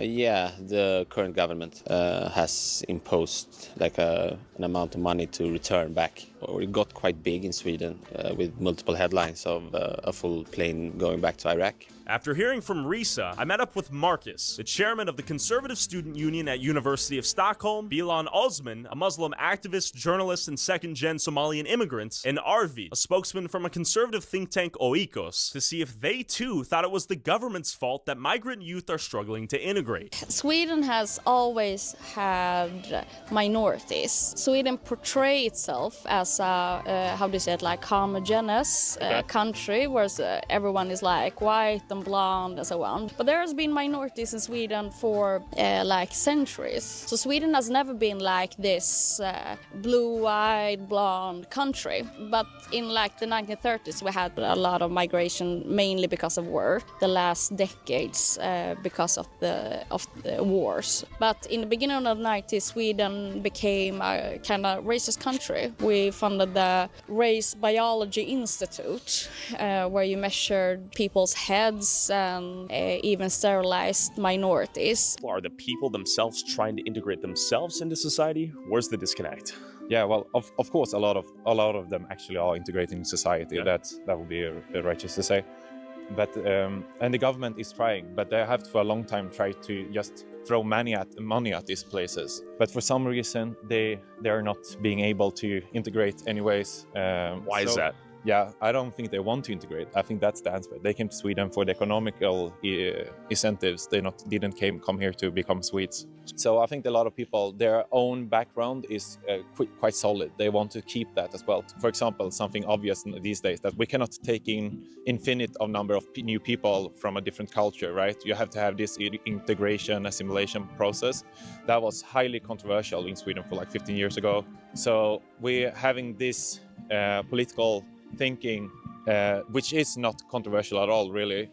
Yeah, the current government has imposed an amount of money to return back. It got quite big in Sweden with multiple headlines of a full plane going back to Iraq. After hearing from Risa, I met up with Marcus, the chairman of the Conservative Student Union at University of Stockholm, Bilan Osman, a Muslim activist, journalist, and second-gen Somalian immigrant, and Arvid, a spokesman from a conservative think tank Oikos, to see if they too thought it was the government's fault that migrant youth are struggling to integrate. Sweden has always had minorities. Sweden portrays itself as a, how do you say it, homogeneous country, where everyone is white and blonde and so on. But there has been minorities in Sweden for centuries. So Sweden has never been like this blue-eyed, blonde country. But in the 1930s, we had a lot of migration, mainly because of war. The last decades because of the wars. But in the beginning of the 90s, Sweden became a kind of racist country. We funded the Race Biology Institute, where you measured people's heads and even sterilized minorities. Are the people themselves trying to integrate themselves into society? Where's the disconnect? Yeah, well, of course, a lot of them actually are integrating society. Yeah. That would be righteous to say. But and the government is trying, but they have for a long time tried to just throw money at these places. But for some reason, they are not being able to integrate anyways. Why is that? yeah, I don't think they want to integrate. I think that's the answer. They came to Sweden for the economical incentives. They didn't come here to become Swedes. So I think a lot of people, their own background is quite solid. They want to keep that as well. For example, something obvious these days, that we cannot take in infinite of number of new people from a different culture, right? You have to have this integration, assimilation process. That was highly controversial in Sweden for like 15 years ago. So we're having this political thinking, which is not controversial at all, really,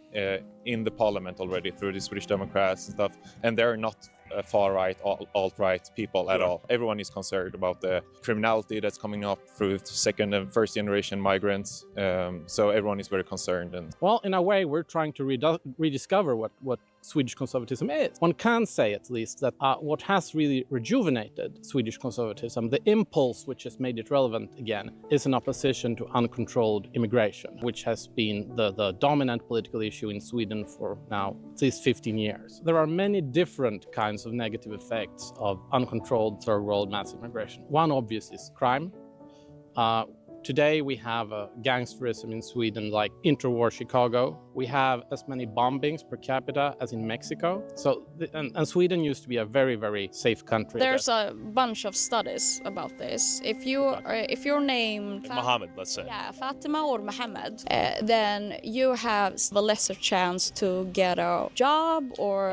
in the parliament already through the Swedish Democrats and stuff. And they're not far-right, alt-right people at all. Everyone is concerned about the criminality that's coming up through second and first generation migrants. So everyone is very concerned. And well, in a way, we're trying to rediscover what Swedish conservatism is. One can say, at least, that what has really rejuvenated Swedish conservatism, the impulse which has made it relevant again, is an opposition to uncontrolled immigration, which has been the dominant political issue in Sweden for now at least 15 years. There are many different kinds of negative effects of uncontrolled third world mass immigration. One obvious is crime. Today we have gangsterism in Sweden like interwar Chicago. We have as many bombings per capita as in Mexico. So, and Sweden used to be a very, very safe country. There's a bunch of studies about this. If you're named Mohammed, let's say. Yeah, Fatima or Mohammed, then you have a lesser chance to get a job or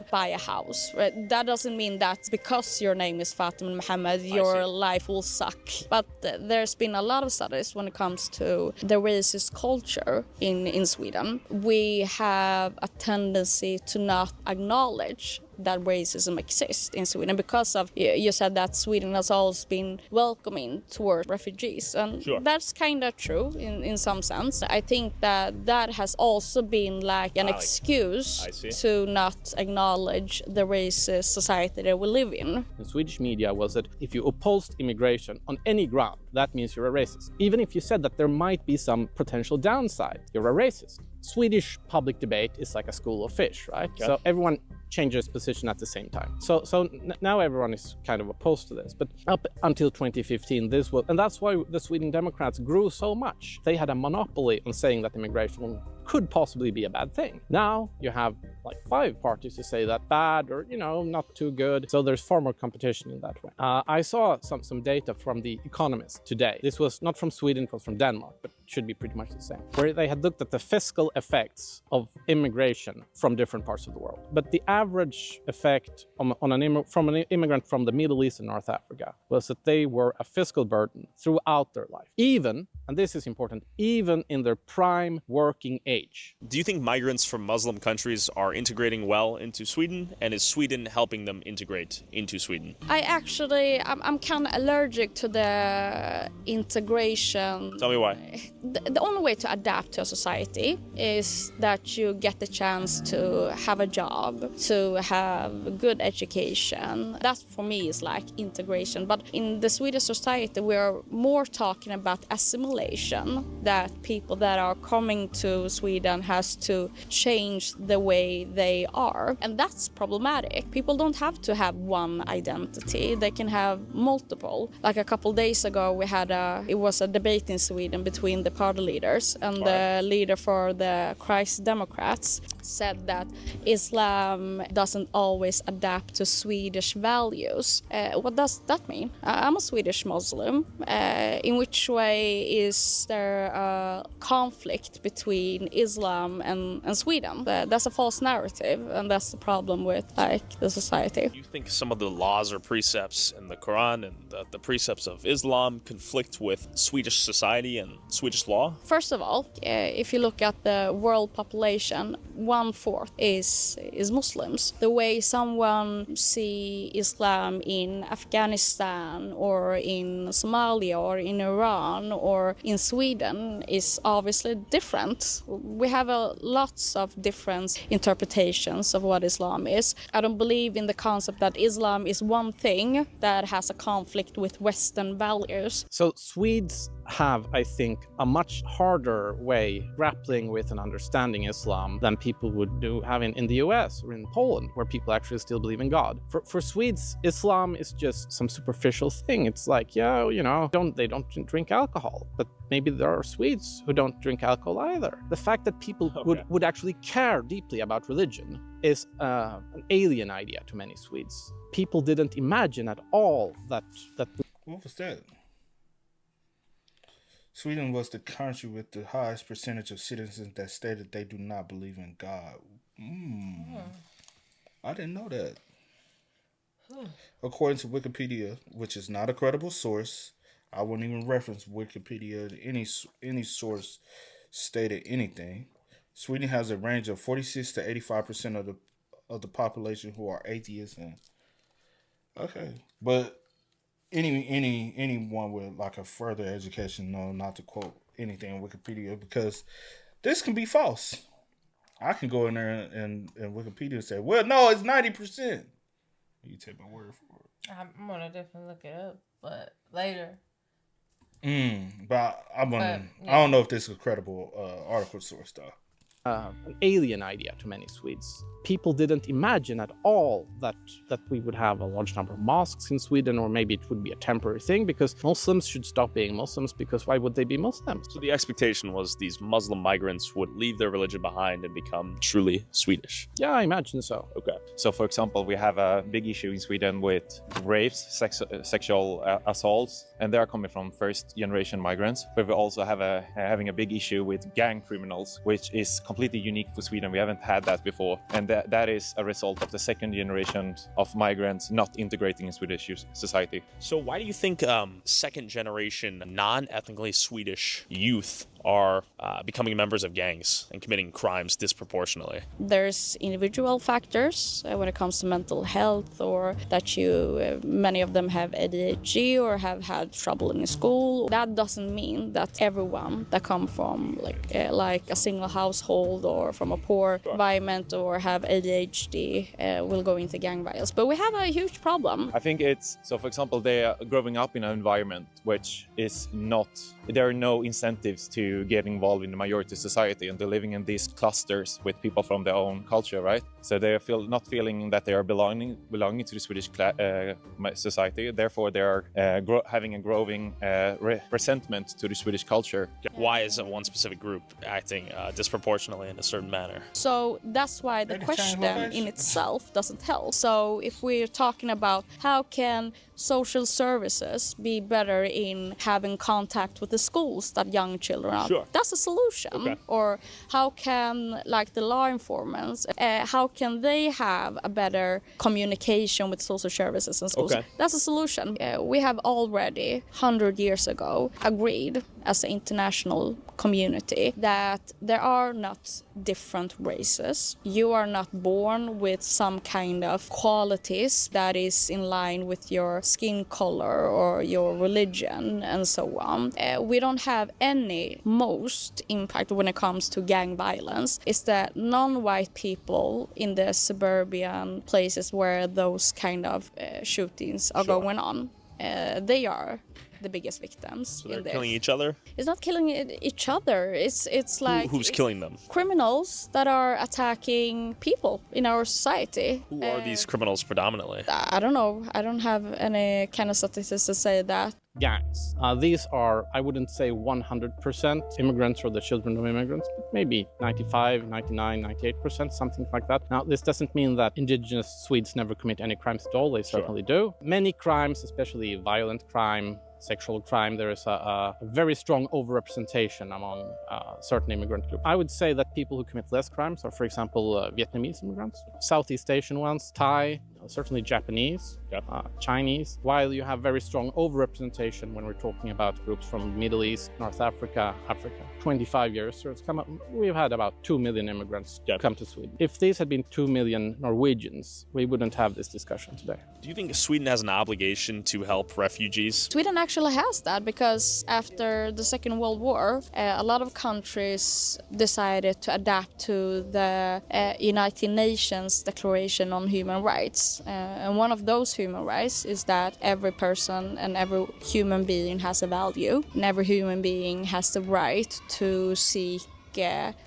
buy a house. That doesn't mean that because your name is Fatima and Mohammed, your life will suck. But there's been a lot of studies when it comes to the racist culture in Sweden. We have a tendency to not acknowledge that racism exists in Sweden because of, you said that Sweden has always been welcoming toward refugees, and that's kind of true in some sense. I think that has also been like an excuse to not acknowledge the racist society that we live in. The Swedish media was that if you opposed immigration on any ground, that means you're a racist. Even if you said that there might be some potential downside, you're a racist. Swedish public debate is like a school of fish, right? Yeah. So everyone changes position at the same time. So now everyone is kind of opposed to this. But up until 2015, this was, and that's why the Sweden Democrats grew so much. They had a monopoly on saying that immigration could possibly be a bad thing. Now you have like 5 parties to say that bad or, not too good. So there's far more competition in that way. I saw some data from The Economist today. This was not from Sweden, it was from Denmark, but it should be pretty much the same, where they had looked at the fiscal effects of immigration from different parts of the world. But the average effect from an immigrant from the Middle East and North Africa was that they were a fiscal burden throughout their life, even, and this is important, even in their prime working age. Do you think migrants from Muslim countries are integrating well into Sweden, and is Sweden helping them integrate into Sweden? I'm kind of allergic to the integration. Tell me why. The only way to adapt to a society is that you get the chance to have a job, to have good education. That for me is like integration. But in the Swedish society, we are more talking about assimilation, that people that are coming to Sweden has to change the way they are. And that's problematic. People don't have to have one identity. They can have multiple. Like a couple days ago, it was a debate in Sweden between the party leaders, and the leader for the Christ Democrats said that Islam doesn't always adapt to Swedish values. What does that mean? I'm a Swedish Muslim. In which way is there a conflict between Islam and Sweden? That's a false narrative, and that's the problem with the society. Do you think some of the laws or precepts in the Quran and the precepts of Islam conflict with Swedish society and Swedish law? First of all, if you look at the world population, 1/4 is Muslims. The way someone see Islam in Afghanistan or in Somalia or in Iran or in Sweden is obviously different. We have lots of different interpretations of what Islam is. I don't believe in the concept that Islam is one thing that has a conflict with Western values. So Swedes have, I think, a much harder way grappling with and understanding Islam than people would have in the US or in Poland, where people actually still believe in God. For Swedes, Islam is just some superficial thing. It's like, yeah, you know, they don't drink alcohol, but maybe there are Swedes who don't drink alcohol either. The fact that people would actually care deeply about religion is an alien idea to many Swedes. People didn't imagine at all that. What was that? Sweden was the country with the highest percentage of citizens that stated they do not believe in God. I didn't know that. According to Wikipedia, which is not a credible source, I wouldn't even reference Wikipedia. Any source stated anything. Sweden has a range of 46 to 85% of the population who are atheists. And okay, but anyone with like a further education know not to quote anything in Wikipedia, because this can be false. I can go in there and Wikipedia and say, well, no, it's 90%. You take my word for it. I'm gonna definitely look it up, but later. But I don't know if this is a credible article source though. An alien idea to many Swedes. People didn't imagine at all that we would have a large number of mosques in Sweden, or maybe it would be a temporary thing because Muslims should stop being Muslims, because why would they be Muslims? So the expectation was these Muslim migrants would leave their religion behind and become truly Swedish. Yeah, I imagine so. Okay. So for example, we have a big issue in Sweden with rapes, sexual assaults, and they are coming from first generation migrants. But we also have having a big issue with gang criminals, which is completely unique for Sweden. We haven't had that before, and that is a result of the second generation of migrants not integrating in Swedish society. So why do you think second generation non-ethnically Swedish youth are becoming members of gangs and committing crimes disproportionately? There's individual factors when it comes to mental health, or that many of them have ADHD or have had trouble in school. That doesn't mean that everyone that come from like a single household or from a poor environment or have ADHD will go into gang violence. But we have a huge problem. I think it's, so for example, they are growing up in an environment which is not, there are no incentives to get involved in the majority society, and they're living in these clusters with people from their own culture, right? So they not feeling that they are belonging to the Swedish society. Therefore, they are having a growing resentment to the Swedish culture. Why is one specific group acting disproportionately in a certain manner? So that's why the question in itself doesn't help. So if we're talking about how can social services be better in having contact with the schools that young children are, that's a solution. Okay. Or how can the law enforcement, how can they have a better communication with social services and schools? Okay. That's a solution. We have already 100 years ago agreed as an international community that there are not different races. You are not born with some kind of qualities that is in line with your skin color or your religion and so on. We don't have any most impact when it comes to gang violence. It's that non-white people in the suburban places where those kind of shootings are going on, they are the biggest victims. So they're killing each other? It's not killing each other. It's like who's killing them? Criminals that are attacking people in our society. Who are these criminals predominantly? I don't know. I don't have any kind of statistics to say that. Gangs. These are, I wouldn't say 100% immigrants or the children of immigrants, but maybe 95, 99, 98%, something like that. Now, this doesn't mean that indigenous Swedes never commit any crimes at all. They certainly do. Many crimes, especially violent crime, sexual crime, there is a very strong overrepresentation among certain immigrant groups. I would say that people who commit less crimes are, for example, Vietnamese immigrants, Southeast Asian ones, Thai, certainly Japanese, Chinese, while you have very strong overrepresentation when we're talking about groups from the Middle East, North Africa, 25 years, so we've had about 2 million immigrants come to Sweden. If these had been 2 million Norwegians, we wouldn't have this discussion today. Do you think Sweden has an obligation to help refugees? Sweden actually has that, because after the Second World War, a lot of countries decided to adapt to the United Nations Declaration on Human Rights. rights. And one of those human rights is that every person and every human being has a value, and every human being has the right to seek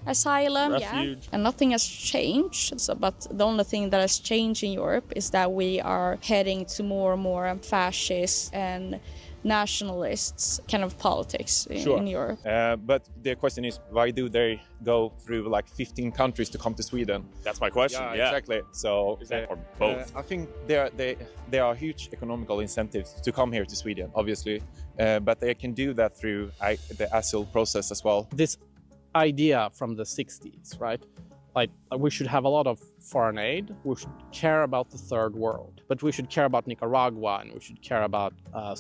asylum, refuge. And nothing has changed. But the only thing that has changed in Europe is that we are heading to more and more fascist and nationalists kind of politics in Europe. But the question is, why do they go through like 15 countries to come to Sweden? That's my question. Yeah. Exactly. So or both? I think there are huge economical incentives to come here to Sweden, obviously, but they can do that through the asylum process as well. This idea from the 60s, right? Like we should have a lot of foreign aid, we should care about the third world, but we should care about Nicaragua and we should care about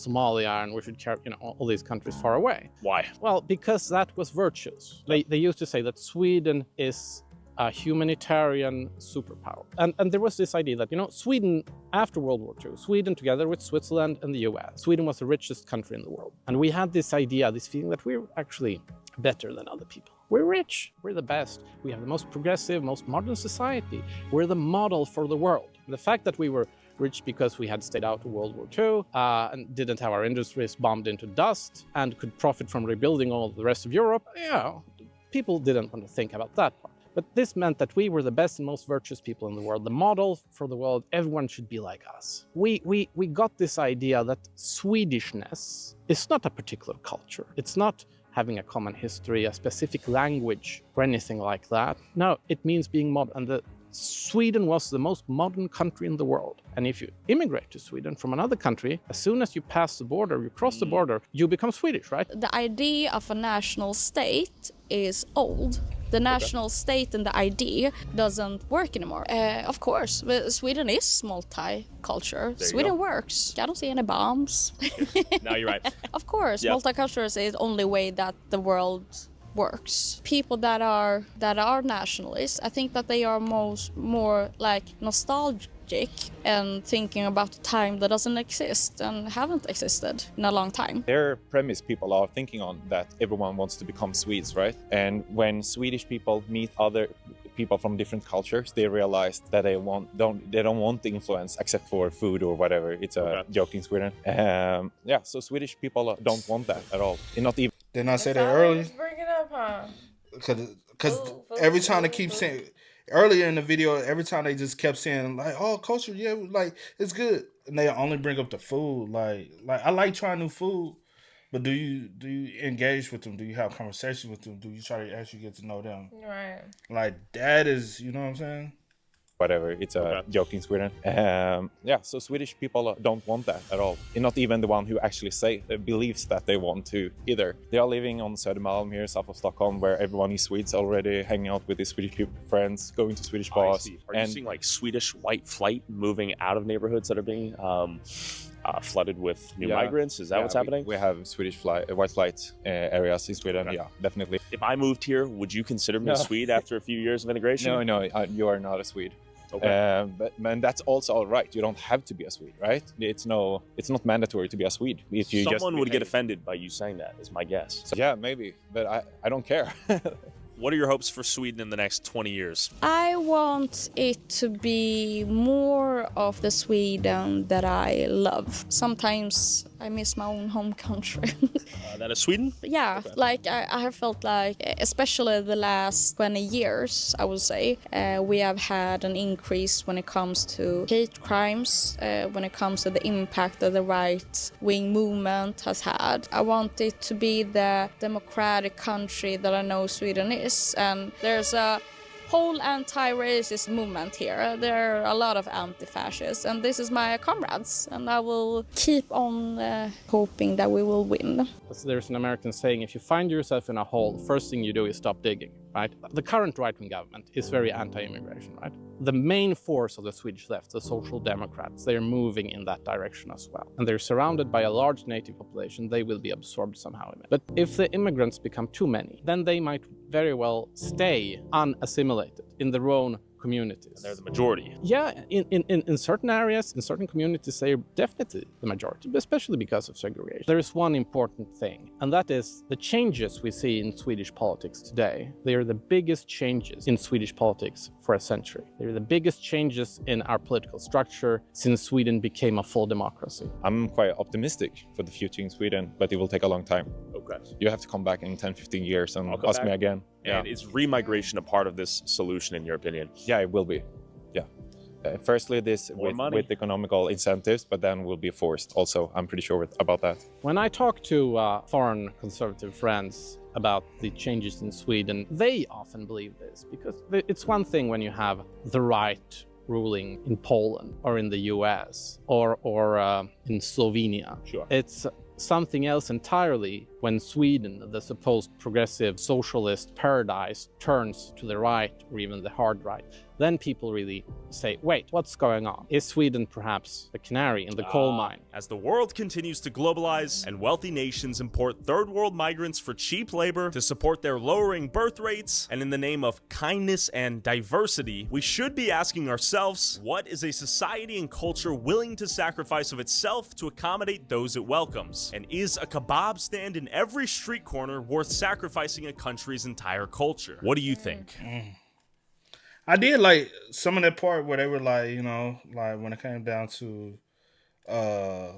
Somalia and we should care, all these countries far away. Why? Well, because that was virtuous. They used to say that Sweden is a humanitarian superpower. And there was this idea that, Sweden, after World War II, Sweden together with Switzerland and the US, Sweden was the richest country in the world. And we had this idea, this feeling that we're actually better than other people. We're rich, we're the best, we have the most progressive, most modern society, we're the model for the world. And the fact that we were rich because we had stayed out of World War II and didn't have our industries bombed into dust and could profit from rebuilding all the rest of Europe, people didn't want to think about that part. But this meant that we were the best and most virtuous people in the world, the model for the world, everyone should be like us. We got this idea that Swedishness is not a particular culture. It's not having a common history, a specific language, or anything like that. No, it means being modern. And Sweden was the most modern country in the world. And if you immigrate to Sweden from another country, as soon as you pass the border, you cross the border, you become Swedish, right? The idea of a national state is old. The national state and the idea doesn't work anymore. Of course, Sweden is multicultural. Sweden works. I don't see any bombs. No, you're right. Of course, multicultural is the only way that the world works. People that are nationalists, I think that they are more like nostalgic and thinking about a time that doesn't exist and haven't existed in a long time. Their premise people are thinking on that everyone wants to become Swedes, right? And when Swedish people meet other people from different cultures, they realize that they don't want the influence except for food or whatever. It's a joke in Sweden. So Swedish people don't want that at all. They're not even. Didn't I say that earlier? Bring it up, huh? Because every time they keep saying. Earlier in the video, every time they just kept saying like, "Oh, culture, yeah, like it's good," and they only bring up the food. Like I like trying new food, but do you engage with them? Do you have conversations with them? Do you try to actually get to know them? Right. Like that is, you know what I'm saying? Whatever, it's a joke in Sweden. So Swedish people don't want that at all. And not even the one who actually believes that they want to either. They are living on Södermalm here, south of Stockholm, where everyone is Swedes already, hanging out with their Swedish friends, going to Swedish bars. Are you seeing like Swedish white flight moving out of neighborhoods that are being flooded with new migrants? Is that what's happening? We have Swedish white flight areas in Sweden. Yeah, definitely. If I moved here, would you consider me a Swede after a few years of integration? No, you are not a Swede. Okay. But that's also all right. You don't have to be a Swede, right? It's not mandatory to be a Swede. If you Someone would get offended by you saying that, is my guess. So, yeah, maybe, but I don't care. What are your hopes for Sweden in the next 20 years? I want it to be more of the Sweden that I love. Sometimes I miss my own home country. That is Sweden? Yeah, okay. Like I have felt like, especially the last 20 years, I would say, we have had an increase when it comes to hate crimes, when it comes to the impact that the right-wing movement has had. I want it to be the democratic country that I know Sweden is. And there's a whole anti-racist movement here. There are a lot of anti-fascists, and this is my comrades, and I will keep on hoping that we will win. There's an American saying, if you find yourself in a hole, first thing you do is stop digging, right? The current right-wing government is very anti-immigration, right? The main force of the Swedish left, the Social Democrats, they're moving in that direction as well. And they're surrounded by a large native population. They will be absorbed somehow. But if the immigrants become too many, then they might very well stay unassimilated in their own communities. They're the majority. Yeah, in certain areas, in certain communities, they're definitely the majority, especially because of segregation. There is one important thing, and that is the changes we see in Swedish politics today. They are the biggest changes in Swedish politics for a century. They're the biggest changes in our political structure since Sweden became a full democracy. I'm quite optimistic for the future in Sweden, but it will take a long time. Okay. You have to come back in 10, 15 years and I'll come ask back. me again. And is remigration a part of this solution, in your opinion? Yeah, it will be. Yeah. Firstly, this with economical incentives, but then will be forced. Also, I'm pretty sure about that. When I talk to foreign conservative friends about the changes in Sweden, they often believe this, because it's one thing when you have the right ruling in Poland or in the US or in Slovenia. Sure. It's something else entirely when Sweden, the supposed progressive socialist paradise, turns to the right or even the hard right. Then people really say, wait, what's going on? Is Sweden perhaps a canary in the coal mine? As the world continues to globalize and wealthy nations import third world migrants for cheap labor to support their lowering birth rates, and in the name of kindness and diversity, we should be asking ourselves, what is a society and culture willing to sacrifice of itself to accommodate those it welcomes? And is a kebab stand in every street corner worth sacrificing a country's entire culture? What do you think? I did like some of that part where they were like, you know, like when it came down to a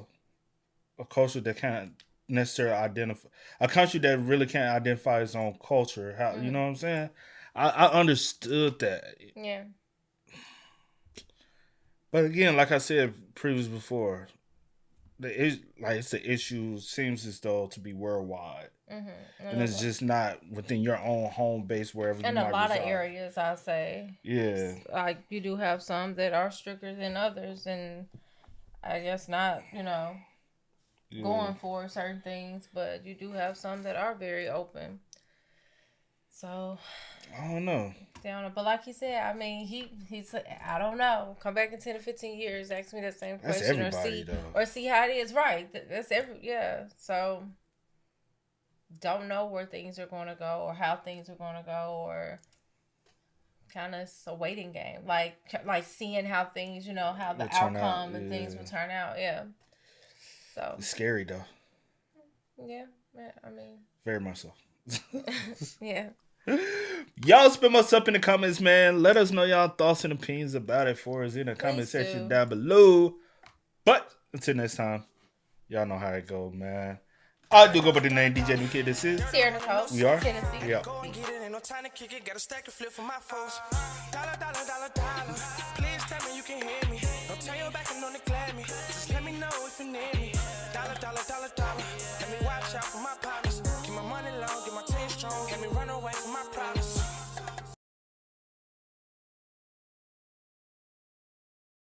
culture that can't necessarily identify, a country that really can't identify its own culture. How you know what I'm saying? I understood that. Yeah. But again, like I said previously before, it's the issue seems as though to be worldwide. And it's just not within your own home base wherever you might In a lot of reside. areas, I'll say. Yeah. Like, you do have some that are stricter than others, and I guess not, going for certain things, but you do have some that are very open. So, I don't know. But like he said, I mean, he's I don't know. Come back in 10 to 15 years, ask me that same That's question, everybody, or see how it is. Right? That's So, don't know where things are going to go or how things are going to go, or kind of it's a waiting game, like seeing how things, how the outcome and things will turn out. Yeah. So it's scary though. Yeah, I mean, very much so. Yeah. Y'all spin us up in the comments, man. Let us know y'all thoughts and opinions about it for us in the comment section down below. But until next time, y'all know how it go, man. I do go by the name DJ New Kid. This is Sierra Nicole. We are. Tennessee. Yeah. Go and get it, ain't no time to kick it. Got a stack of flip for my folks. Dollar, dollar, dollar, dollar. Please tell me you can hear me. Don't turn your back and don't neglect me. Just let me know if you need me. Dollar, dollar, dollar, dollar. Let me watch out for my partner.